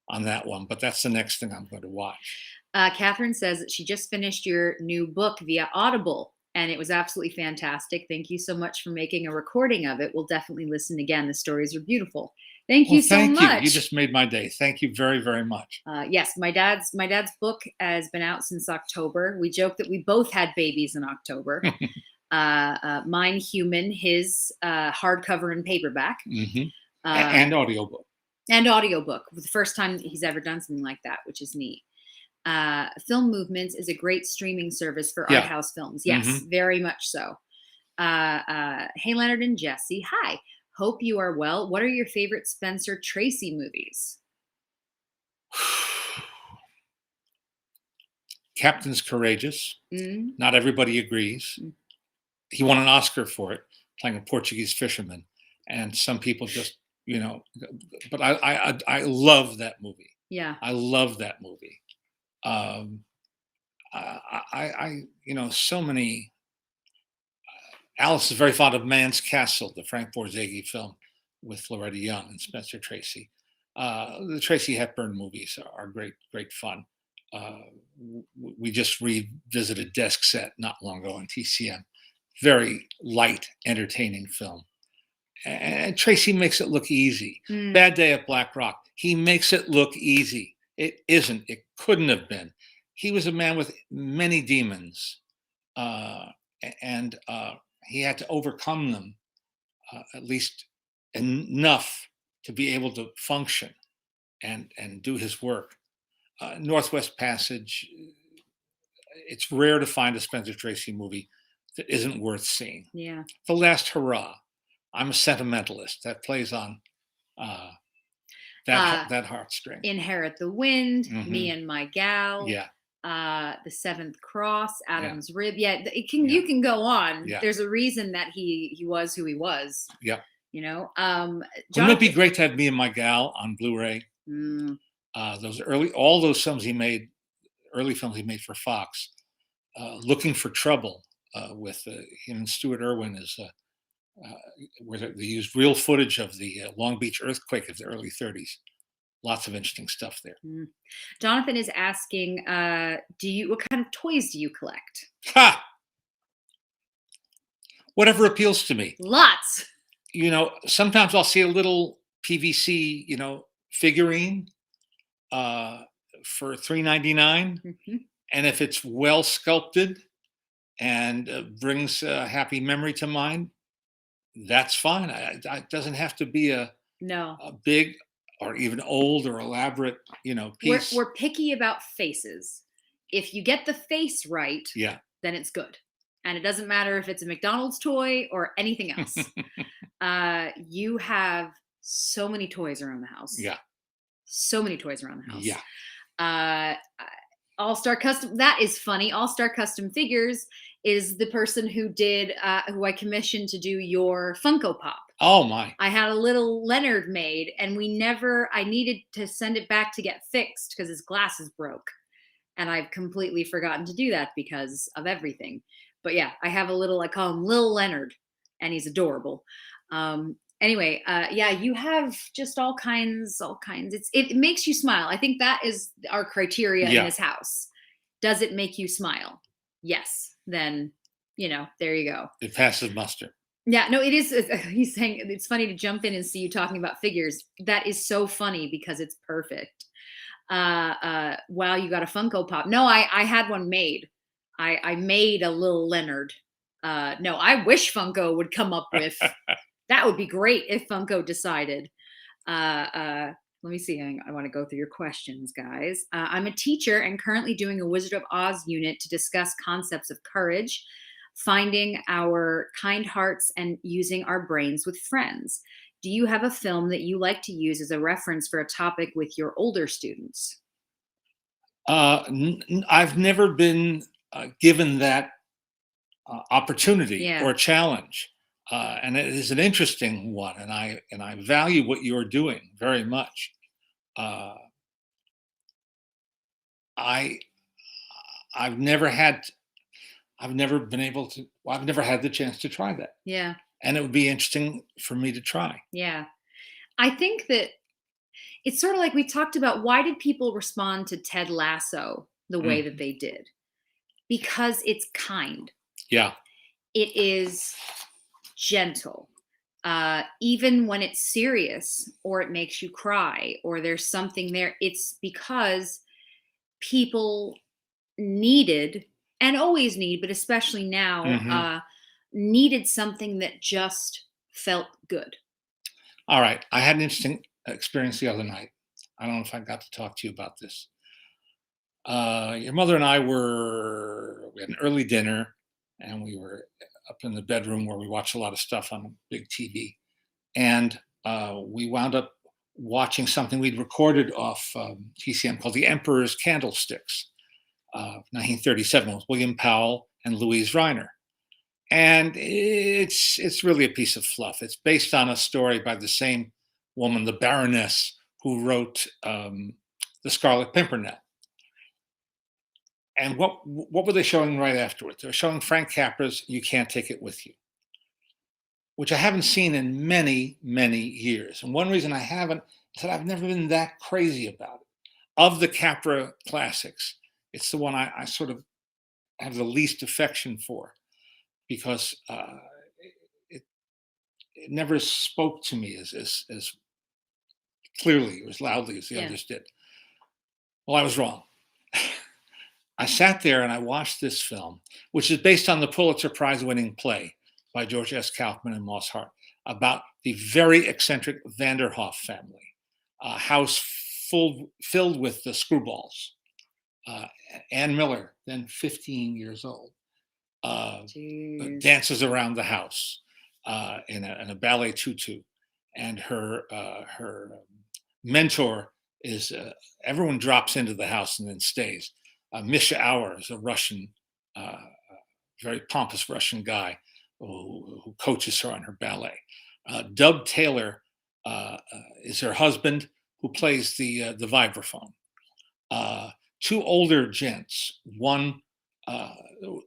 on that one, but that's the next thing I'm going to watch. Catherine says that she just finished your new book via Audible, and it was absolutely fantastic. Thank you so much for making a recording of it. We'll definitely listen again. The stories are beautiful. Thank Well, you so thank you. You much. just made my day. Thank you very, very much. Yes, my dad's book has been out since October. We joke that we both had babies in October. Mine human, his hardcover and paperback. Mm-hmm. And audiobook. And audiobook. The first time he's ever done something like that, which is neat. Film Movements is a great streaming service for art house films. Yes, very much so. Hey, Leonard and Jesse. Hi. Hope you are well. What are your favorite Spencer Tracy movies? Captain's Courageous. Mm. Not everybody agrees. He won an Oscar for it, playing a Portuguese fisherman. And some people just, but I love that movie. Yeah. I love that movie. So many. Alice is very fond of Man's Castle, the Frank Borzage film with Loretta Young and Spencer Tracy. The Tracy Hepburn movies are great, great fun. We just revisited Desk Set not long ago on TCM. Very light, entertaining film. And Tracy makes it look easy. Bad Day at Black Rock. He makes it look easy. It isn't. It couldn't have been. He was a man with many demons. And he had to overcome them, at least enough to be able to function and do his work. Northwest Passage, it's rare to find a Spencer Tracy movie that isn't worth seeing. Yeah. The Last Hurrah. I'm a sentimentalist. That plays on that heartstring. Inherit the Wind, Me and My Gal. Yeah. The Seventh Cross, Adam's Rib. Yeah, you can go on. Yeah. There's a reason that he was who he was. Yeah. Jonathan, wouldn't it be great to have Me and My Gal on Blu-ray? All those films he made, early films he made for Fox. Looking for Trouble with him and Stuart Irwin is where they used real footage of the Long Beach earthquake of the early 30s. Lots of interesting stuff there. Jonathan is asking, what kind of toys do you collect? Ha! Whatever appeals to me. Lots. Sometimes I'll see a little PVC, figurine for $3.99. And if it's well sculpted and brings a happy memory to mind, that's fine. It doesn't have to be a big or even old or elaborate, piece. We're picky about faces. If you get the face right, then it's good. And it doesn't matter if it's a McDonald's toy or anything else. You have so many toys around the house. Yeah. So many toys around the house. Yeah. All-Star Custom. That is funny. All-Star Custom Figures is the person who who I commissioned to do your Funko Pop. Oh my. I had a little Leonard made and I needed to send it back to get fixed because his glasses broke. And I've completely forgotten to do that because of everything. But yeah, I have I call him Lil Leonard and he's adorable. Anyway, you have just all kinds. It makes you smile. I think that is our criteria in this house. Does it make you smile? Yes. Then, there you go. It passes muster. Yeah, no, it is. He's saying it's funny to jump in and see you talking about figures. That is so funny because it's perfect. Wow, you got a Funko Pop. No, I had one made. I made a little Leonard. No, I wish Funko would come up with. That would be great if Funko decided. Let me see. I want to go through your questions, guys. I'm a teacher and currently doing a Wizard of Oz unit to discuss concepts of courage, finding our kind hearts, and using our brains with friends. Do you have a film that you like to use as a reference for a topic with your older students? I've never been given that opportunity or challenge. And it is an interesting one, and I value what you're doing very much. I've never had the chance to try that. Yeah. And it would be interesting for me to try. Yeah. I think that it's sort of like we talked about, why did people respond to Ted Lasso the way that they did? Because it's kind. Yeah. It is gentle. even when it's serious or it makes you cry or there's something there, it's because people needed and always need, but especially now, Mm-hmm. needed something that just felt good. All right. I had an interesting experience the other night. I don't know if I got to talk to you about this. Your mother and we had an early dinner, and we were up in the bedroom where we watch a lot of stuff on a big TV. And we wound up watching something we'd recorded off TCM called The Emperor's Candlesticks, 1937, with William Powell and Louise Reiner. And it's really a piece of fluff. It's based on a story by the same woman, the Baroness, who wrote The Scarlet Pimpernel. And what were they showing right afterwards? They were showing Frank Capra's "You Can't Take It With You," which I haven't seen in many, many years. And one reason I haven't is that I've never been that crazy about it. Of the Capra classics, it's the one I sort of have the least affection for, because it, it never spoke to me as clearly or as loudly as the others did. Well, I was wrong. I sat there and I watched this film, which is based on the Pulitzer Prize-winning play by George S. Kaufman and Moss Hart about the very eccentric Vanderhoff family, a house filled with the screwballs. Ann Miller, then 15 years old, dances around the house in a ballet tutu, and her mentor is everyone drops into the house and then stays. Misha Auer is a Russian, very pompous Russian guy who coaches her on her ballet. Doug Taylor is her husband, who plays the vibraphone. Two older gents. One of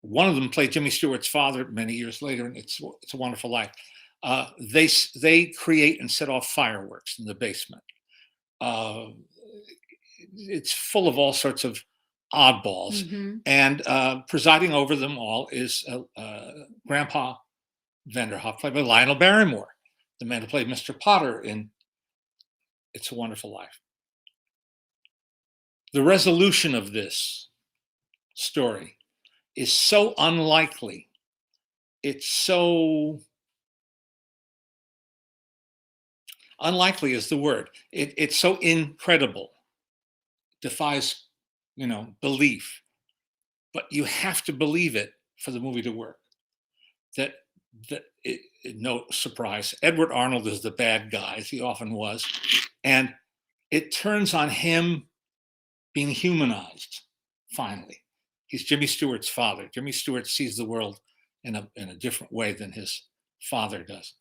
them played Jimmy Stewart's father many years later, and It's a Wonderful Life. They create and set off fireworks in the basement. It's full of all sorts of oddballs, and presiding over them all is Grandpa Vanderhoff, played by Lionel Barrymore, the man who played Mr. Potter in It's a Wonderful Life. The resolution of this story is so unlikely. It's so unlikely is the word. It's so incredible, defies, belief. But you have to believe it for the movie to work. No surprise, Edward Arnold is the bad guy, as he often was, and it turns on him being humanized. Finally, he's Jimmy Stewart's father. Jimmy Stewart sees the world in a different way than his father does.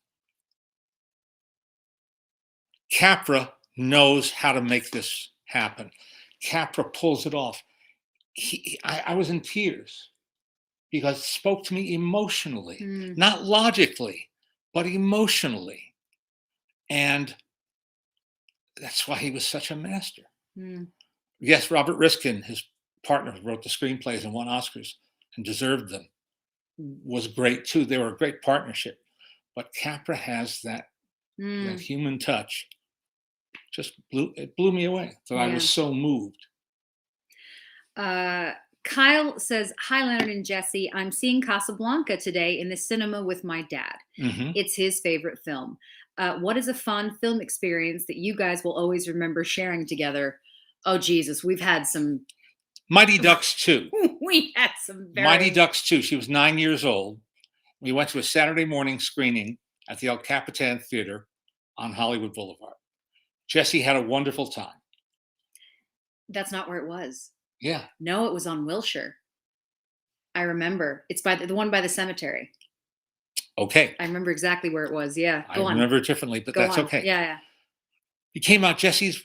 Capra knows how to make this happen. Capra pulls it off. I was in tears because it spoke to me emotionally, not logically, but emotionally. And that's why he was such a master. Yes, Robert Riskin, his partner who wrote the screenplays and won Oscars and deserved them, was great too. They were a great partnership. But Capra has that human touch. It blew me away. So I was so moved. Kyle says, "Hi, Leonard and Jesse. I'm seeing Casablanca today in the cinema with my dad. It's his favorite film. What is a fun film experience that you guys will always remember sharing together?" Oh, Jesus. We've had some. Mighty Ducks 2. We had some Mighty Ducks 2. She was 9 years old. We went to a Saturday morning screening at the El Capitan Theater on Hollywood Boulevard. Jesse had a wonderful time. That's not where it was. Yeah. No, it was on Wilshire. I remember. It's by the one by the cemetery. Okay. I remember exactly where it was. Yeah. I remember it differently, but that's okay. Yeah. He came out, Jesse's,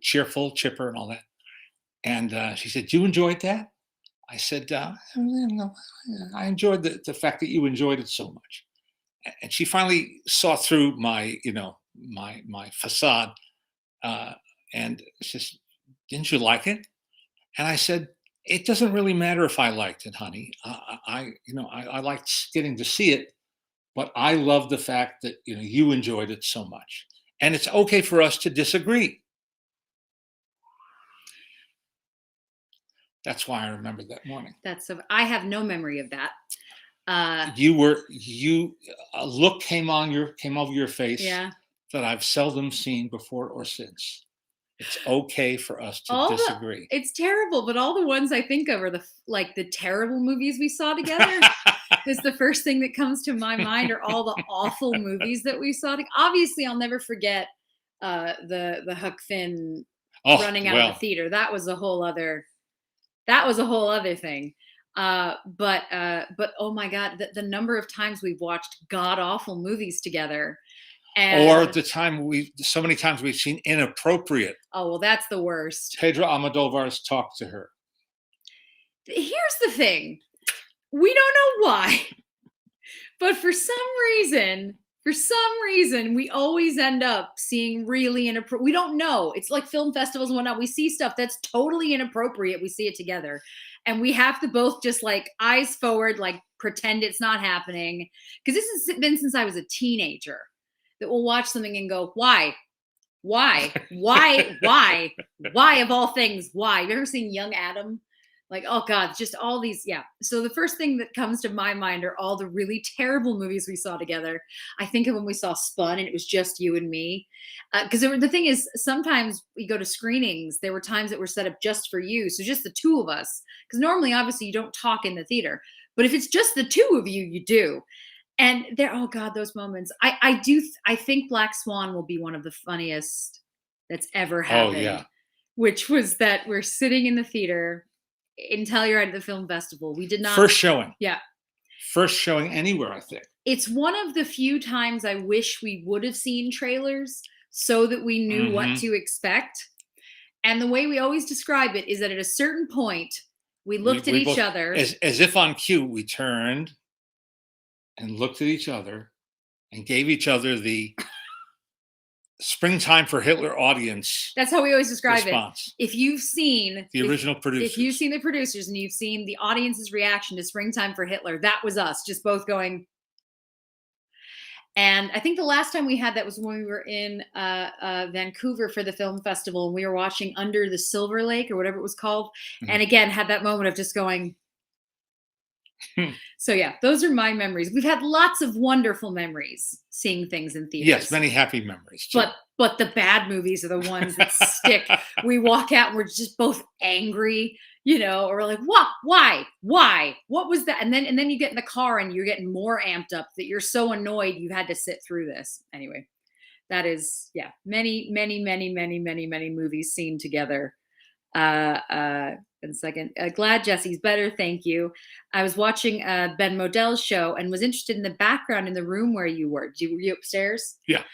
cheerful, chipper, and all that. And she said, "You enjoyed that?" I said, "I enjoyed the fact that you enjoyed it so much." And she finally saw through my facade, and she says, "Didn't you like it?" And I said, it doesn't really matter if I liked it, honey. I liked getting to see it, but I love the fact that you enjoyed it so much, and it's okay for us to disagree. That's why I remember that morning. I have no memory of that. A look came over your face that I've seldom seen before or since. It's okay for us to disagree. It's terrible, but all the ones I think of are the terrible movies we saw together. Is the first thing that comes to my mind, are all the awful movies that we saw. Obviously, I'll never forget the Huck Finn running out of the theater. That was a whole other thing. But oh my God, the number of times we've watched god awful movies together. Or so many times we've seen inappropriate. Oh, well, that's the worst. Pedro Almodovar's Talk to Her. Here's the thing. We don't know why, but for some reason, we always end up seeing really inappropriate. We don't know. It's like film festivals and whatnot. We see stuff that's totally inappropriate. We see it together. And we have to both just eyes forward, pretend it's not happening. Because this has been since I was a teenager. That we'll watch something and go, why of all things, why? Have you ever seen Young Adam? Oh God, just all these. Yeah. So the first thing that comes to my mind are all the really terrible movies we saw together. I think of when we saw Spun and it was just you and me. Because the thing is, sometimes we go to screenings, there were times that were set up just for you. So just the two of us. Because normally, obviously, you don't talk in the theater. But if it's just the two of you, you do. And oh God, those moments. I think Black Swan will be one of the funniest that's ever happened. Oh yeah. Which was that we're sitting in the theater in Telluride at the film festival. We did not first showing. Yeah. First showing anywhere, I think. It's one of the few times I wish we would have seen trailers so that we knew what to expect. And the way we always describe it is that at a certain point, we looked at each other. As if on cue, we turned and looked at each other and gave each other the Springtime for Hitler audience. That's how we always describe response. It. If you've seen the original producers, if you've seen the producers and you've seen the audience's reaction to Springtime for Hitler, that was us, just both going. And I think the last time we had that was when we were in Vancouver for the film festival, and we were watching Under the Silver Lake or whatever it was called, and again had that moment of just going. So yeah, those are my memories. We've had lots of wonderful memories seeing things in theaters. Yes, many happy memories too. But the bad movies are the ones that stick. We walk out and we're just both angry, or we're like, what? Why? What was that? And then you get in the car and you're getting more amped up that you're so annoyed you had to sit through this. Anyway, that is many movies seen together. And second, glad Jesse's better. Thank you. I was watching Ben Modell's show and was interested in the background in the room where you were. Were you upstairs? Yeah.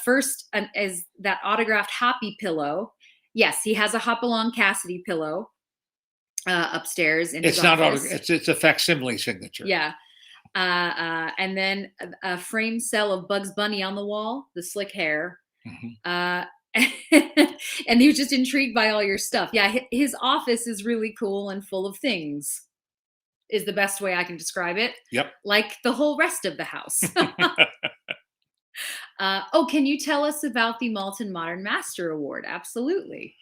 First is that autographed Hoppy pillow. Yes, he has a Hopalong Cassidy pillow upstairs in his office. It's a facsimile signature. Yeah. And then a framed cell of Bugs Bunny on the wall, the slick hair. And he was just intrigued by all your stuff. Yeah, his office is really cool and full of things, is the best way I can describe it. Yep. Like the whole rest of the house. Can you tell us about the Maltin Modern Master Award? Absolutely.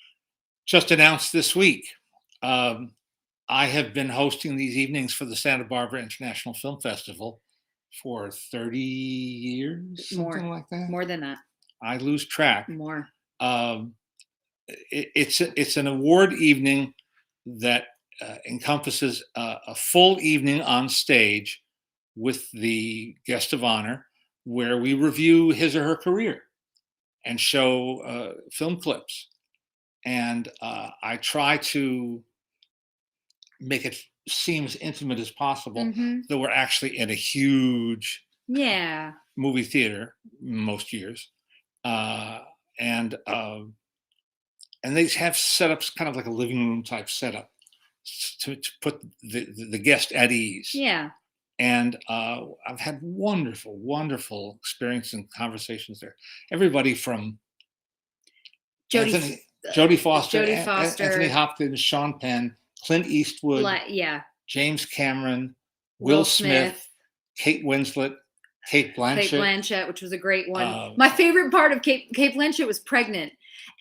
Just announced this week. I have been hosting these evenings for the Santa Barbara International Film Festival for 30 years, something like that. More than that. I lose track. More. It's an award evening that encompasses a full evening on stage with the guest of honor, where we review his or her career and show film clips. And I try to make it seem as intimate as possible, though we're actually in a huge movie theater most years. And they have setups kind of like a living room type setup to put the guest at ease. Yeah. And I've had wonderful experience and conversations there. Everybody from Jodie Foster, Anthony Hopkins, Sean Penn, Clint Eastwood, James Cameron, Will Smith, Kate Winslet, Kate Blanchett, which was a great one. My favorite part of Kate Blanchett was pregnant,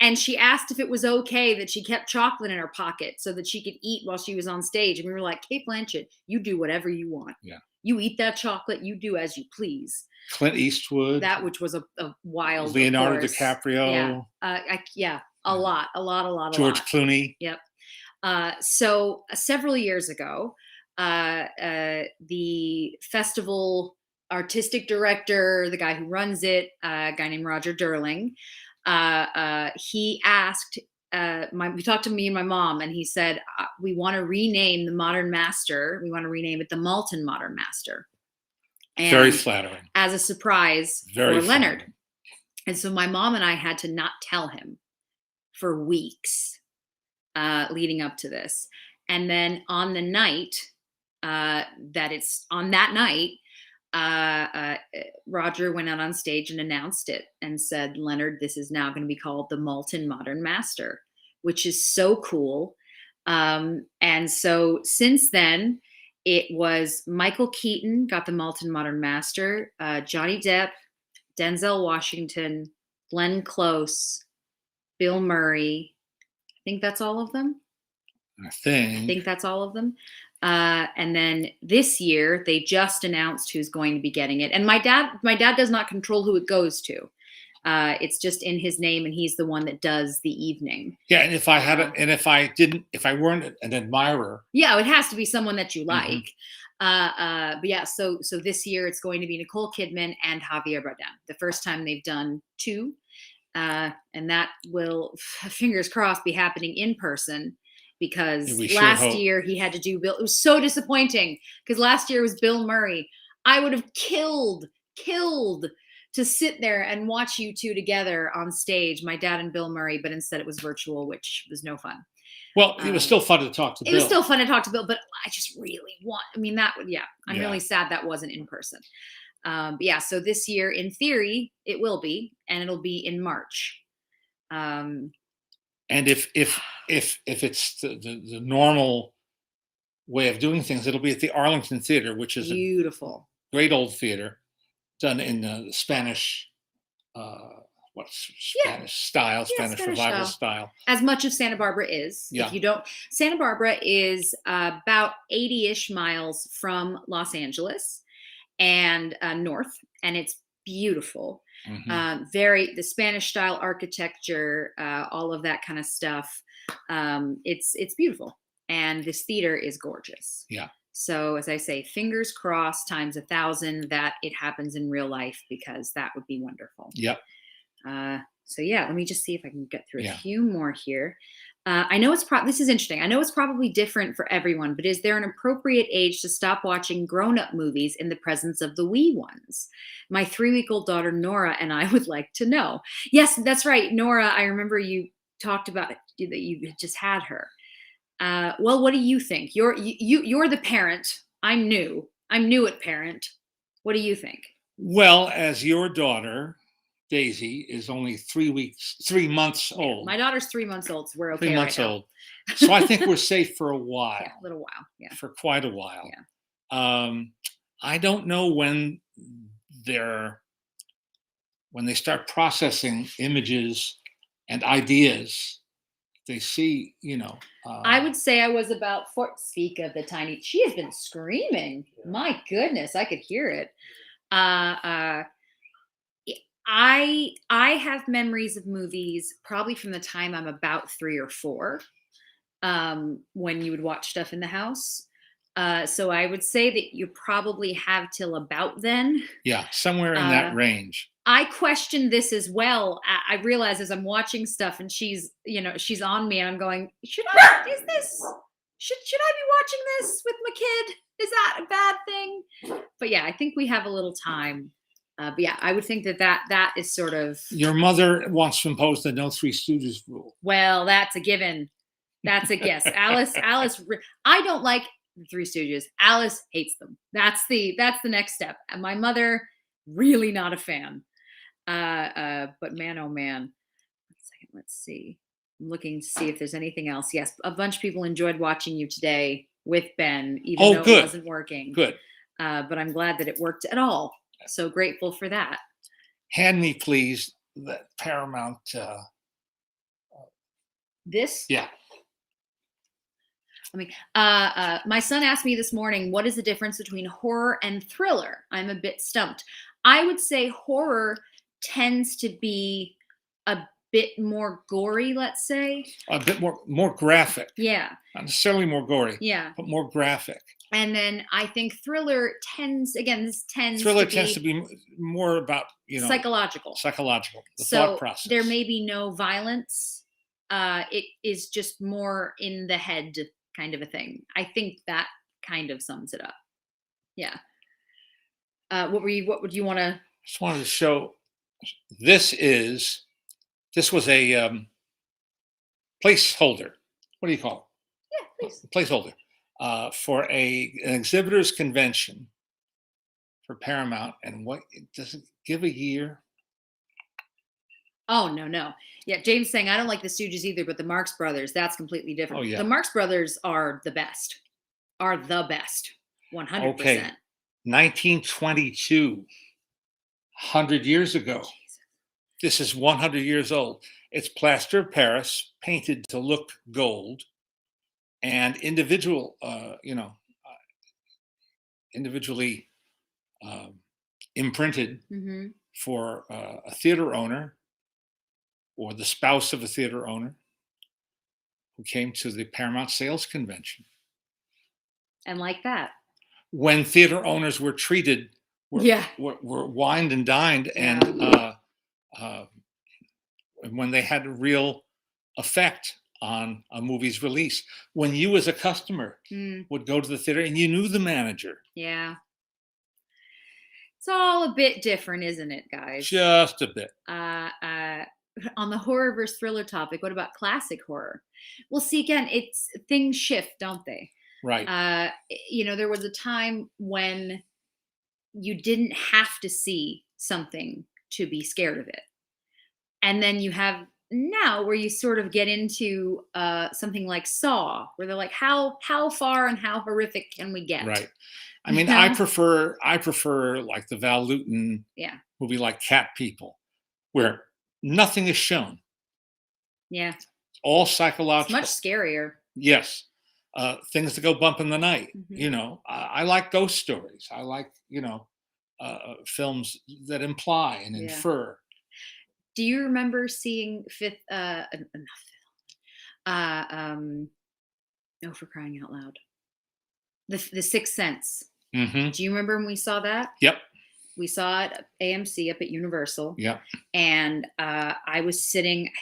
and she asked if it was okay that she kept chocolate in her pocket so that she could eat while she was on stage. And we were like, Kate Blanchett, you do whatever you want. Yeah. You eat that chocolate, you do as you please. Clint Eastwood. That which was a wild. Leonardo DiCaprio. A lot. George Clooney. Yep. So several years ago, the festival artistic director, the guy who runs it, a guy named Roger Durling, he asked, we talked to me and my mom, and he said, we want to rename the Modern Master. We want to rename it the Maltin Modern Master. And very flattering. As a surprise for Leonard. And so my mom and I had to not tell him for weeks leading up to this. And then on the night Roger went out on stage and announced it and said, Leonard, this is now going to be called the Maltin Modern Master, which is so cool. And so since then, it was Michael Keaton got the Maltin Modern Master, Johnny Depp, Denzel Washington, Glenn Close, Bill Murray. I think that's all of them. I think that's all of them. And then this year they just announced who's going to be getting it. And my dad does not control who it goes to. It's just in his name, and he's the one that does the evening. Yeah, and if I weren't an admirer, it has to be someone that you like. But yeah, so this year it's going to be Nicole Kidman and Javier Bardem. The first time they've done two, and that will, fingers crossed, be happening in person. Because last year he had to do Bill. It was so disappointing because last year was Bill Murray. I would have killed to sit there and watch you two together on stage, my dad and Bill Murray, but instead it was virtual, which was no fun. Well, it was still fun to talk to Bill. It was still fun to talk to Bill, but I just really I'm really sad that wasn't in person. But yeah, so this year, in theory, it will be, and it'll be in March. And if it's the normal way of doing things, it'll be at the Arlington Theater, which is beautiful, great old theater, done in the Spanish, Spanish revival style. As much of Santa Barbara is. Yeah. If you don't, Santa Barbara is about 80-ish miles from Los Angeles and north, and it's beautiful. Mm-hmm. The Spanish style architecture, all of that kind of stuff. It's beautiful, and this theater is gorgeous. Yeah. So as I say, fingers crossed times 1,000 that it happens in real life, because that would be wonderful. Yep. So yeah, let me just see if I can get through a few more here. I know this is interesting. I know it's probably different for everyone, but is there an appropriate age to stop watching grown-up movies in the presence of the wee ones? My 3-week-old daughter, Nora, and I would like to know. Yes, that's right. Nora, I remember you talked about it, that you just had her. Well, what do you think? You're the parent. I'm new at parent. What do you think? Well, as your daughter, Daisy, is only 3 months old. My daughter's 3 months old, so we're okay. 3 months old. So I think we're safe for a while. Yeah, a little while. Yeah. For quite a while. Yeah. I don't know when they start processing images and ideas. They see, I would say I was about speak of the tiny. She has been screaming. Yeah. My goodness, I could hear it. I have memories of movies probably from the time I'm about 3 or 4, when you would watch stuff in the house. So I would say that you probably have till about then. Yeah, somewhere in that range. I questioned this as well. I realize as I'm watching stuff and she's on me and I'm going, should I be watching this with my kid? Is that a bad thing? But yeah, I think we have a little time. But yeah, I would think that is sort of. Your mother wants to impose the no Three Stooges rule. Well, that's a given. That's a guess. Alice, I don't like the Three Stooges. Alice hates them. That's the next step. And my mother, really not a fan. But man, oh man. 1 second, let's see. I'm looking to see if there's anything else. Yes, a bunch of people enjoyed watching you today with Ben, even though it wasn't working. Good. But I'm glad that it worked at all. So grateful for that. Hand me, please, that Paramount. This? Yeah. I mean, my son asked me this morning, what is the difference between horror and thriller? I'm a bit stumped. I would say horror tends to be a bit more gory, let's say. A bit more graphic. Yeah. Not necessarily more gory. Yeah. But more graphic. And then I think thriller tends to be more about, psychological. The thought process. There may be no violence. It is just more in the head kind of a thing. I think that kind of sums it up. Yeah. What would you want to? Just wanted to show. This was a placeholder. What do you call it? Yeah, please. Placeholder for an exhibitors convention for Paramount. And what does it give a year? Oh, no. Yeah, James saying, I don't like the Stooges either, but the Marx Brothers, that's completely different. Oh, yeah. The Marx Brothers are the best. 100%. Okay. 1922, 100 years ago. Jesus. This is 100 years old. It's plaster of Paris, painted to look gold, and individually imprinted for a theater owner or the spouse of a theater owner who came to the Paramount sales convention. And like that. When theater owners were treated, were wined and dined, and when they had a real effect on a movie's release. When you as a customer would go to the theater and you knew the manager. Yeah. It's all a bit different, isn't it, guys? Just a bit. On the horror versus thriller topic, what about classic horror? Well, see, again, things shift, don't they? Right. There was a time when you didn't have to see something to be scared of it. And then you have now where you sort of get into something like Saw, where they're like, how far and how horrific can we get? Right. I mean, I prefer like the Val Lewton movie like Cat People, where nothing is shown. Yeah. It's all psychological. It's much scarier. Yes. Things that go bump in the night. I like ghost stories. I like, films that imply and infer. Do you remember seeing for crying out loud, the Sixth Sense? Mm-hmm. Do you remember when we saw that? Yep. We saw it at AMC up at Universal. Yep. And I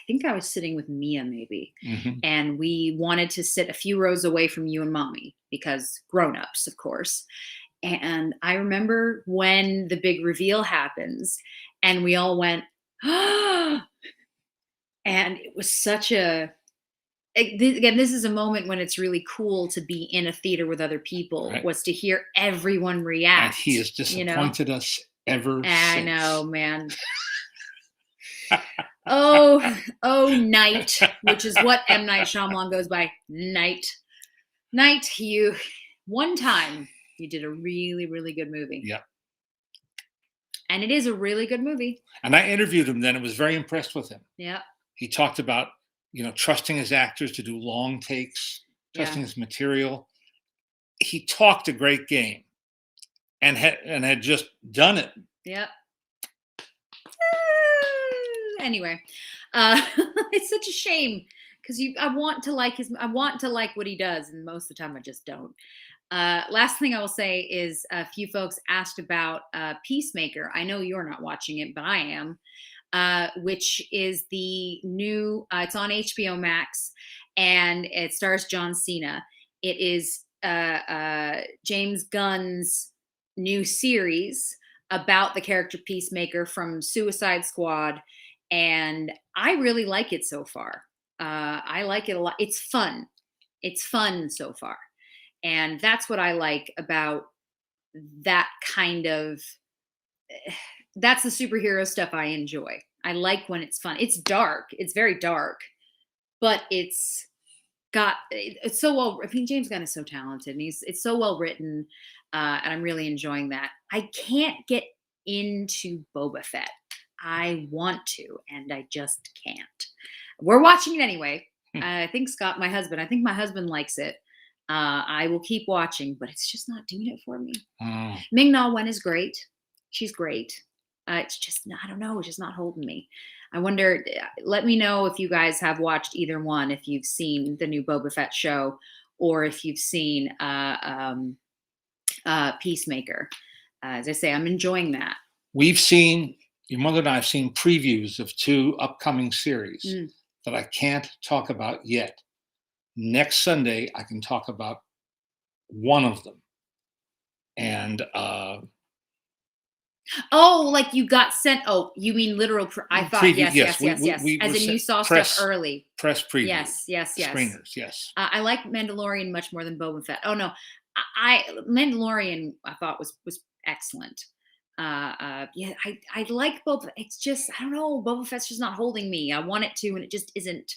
think I was sitting with Mia maybe. Mm-hmm. And we wanted to sit a few rows away from you and Mommy because grown-ups, of course. And I remember when the big reveal happens and we all went, and it was such again, this is a moment when it's really cool to be in a theater with other people, right. Was to hear everyone react. And he has disappointed us ever since. I know, man. oh, Night, which is what M. Night Shyamalan goes by. Night, one time you did a really, really good movie. Yeah. And it is a really good movie. And I interviewed him then and was very impressed with him. Yeah. He talked about, trusting his actors to do long takes, trusting his material. He talked a great game and had just done it. Yep. Anyway, it's such a shame because I want to like what he does, and most of the time I just don't. Last thing I will say is a few folks asked about Peacemaker. I know you're not watching it, but I am, which is the new, it's on HBO Max, and it stars John Cena. It is James Gunn's new series about the character Peacemaker from Suicide Squad, and I really like it so far. I like it a lot. It's fun. It's fun so far. And that's what I like about that kind of, that's the superhero stuff I enjoy. I like when it's fun. It's dark. It's very dark, but it's so well. I mean, James Gunn is so talented, and it's so well written, and I'm really enjoying that. I can't get into Boba Fett. I want to, and I just can't. We're watching it anyway. I think my husband likes it. I will keep watching, but it's just not doing it for me. Ming-Na Wen is great. She's great. It's just, I don't know, it's just not holding me. I wonder, let me know if you guys have watched either one, if you've seen the new Boba Fett show, or if you've seen Peacemaker. As I say, I'm enjoying that. Your mother and I have seen previews of 2 upcoming series that I can't talk about yet. Next Sunday, I can talk about one of them. And like you got sent. Oh, you mean literal? I thought preview, yes. As in you saw stuff early. Press preview. Yes. Screeners, yes. I like Mandalorian much more than Boba Fett. Oh no, Mandalorian I thought was excellent. I like Boba. It's just, I don't know, Boba Fett's just not holding me. I want it to, and it just isn't.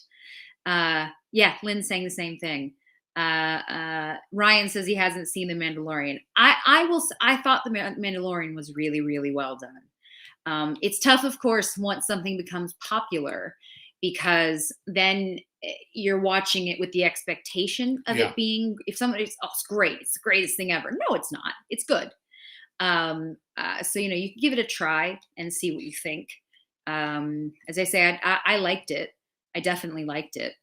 Lynn's saying the same thing. Ryan says he hasn't seen The Mandalorian. I thought The Mandalorian was really, really well done. It's tough, of course, once something becomes popular, because then you're watching it with the expectation of it being, if somebody's, it's great, it's the greatest thing ever. No, it's not. It's good. So, you can give it a try and see what you think. As I say, I liked it. I definitely liked it.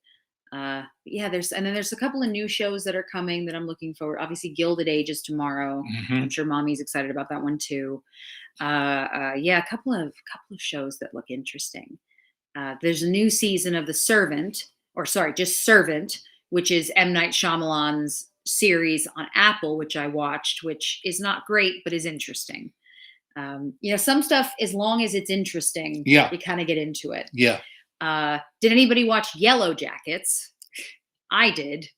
There's a couple of new shows that are coming that I'm looking forward. Obviously, Gilded Age is tomorrow. I'm sure Mommy's excited about that one too. A couple of shows that look interesting. There's a new season of just Servant, which is M. Night Shyamalan's series on Apple, which I watched, which is not great, but is interesting. Some stuff, as long as it's interesting, you kind of get into it. Did anybody watch Yellow Jackets? I did,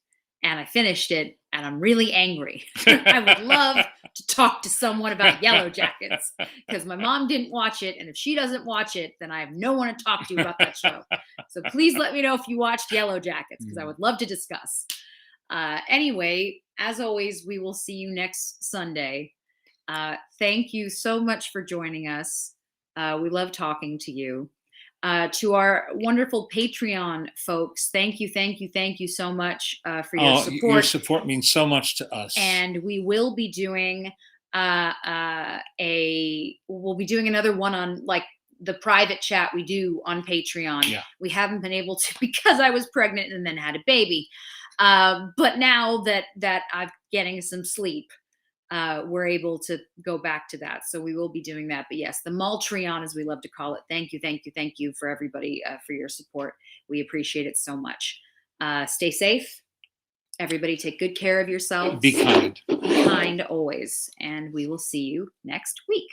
and I finished it, and I'm really angry. I would love to talk to someone about Yellow Jackets, because my mom didn't watch it, and if she doesn't watch it, then I have no one to talk to about that show. So please let me know if you watched Yellow Jackets, because I would love to discuss. Anyway, as always, we will see you next Sunday. Thank you so much for joining us. We love talking to you. To our wonderful Patreon folks, thank you so much for your support. Your support means so much to us. And we will be doing another one on, like, the private chat we do on Patreon. We haven't been able to, because I was pregnant and then had a baby. But now that I'm getting some sleep, we're able to go back to that. So we will be doing that. But yes, the Maltreon, as we love to call it. Thank you for everybody, for your support. We appreciate it so much. Stay safe. Everybody take good care of yourselves. Be kind. Be kind always. And we will see you next week.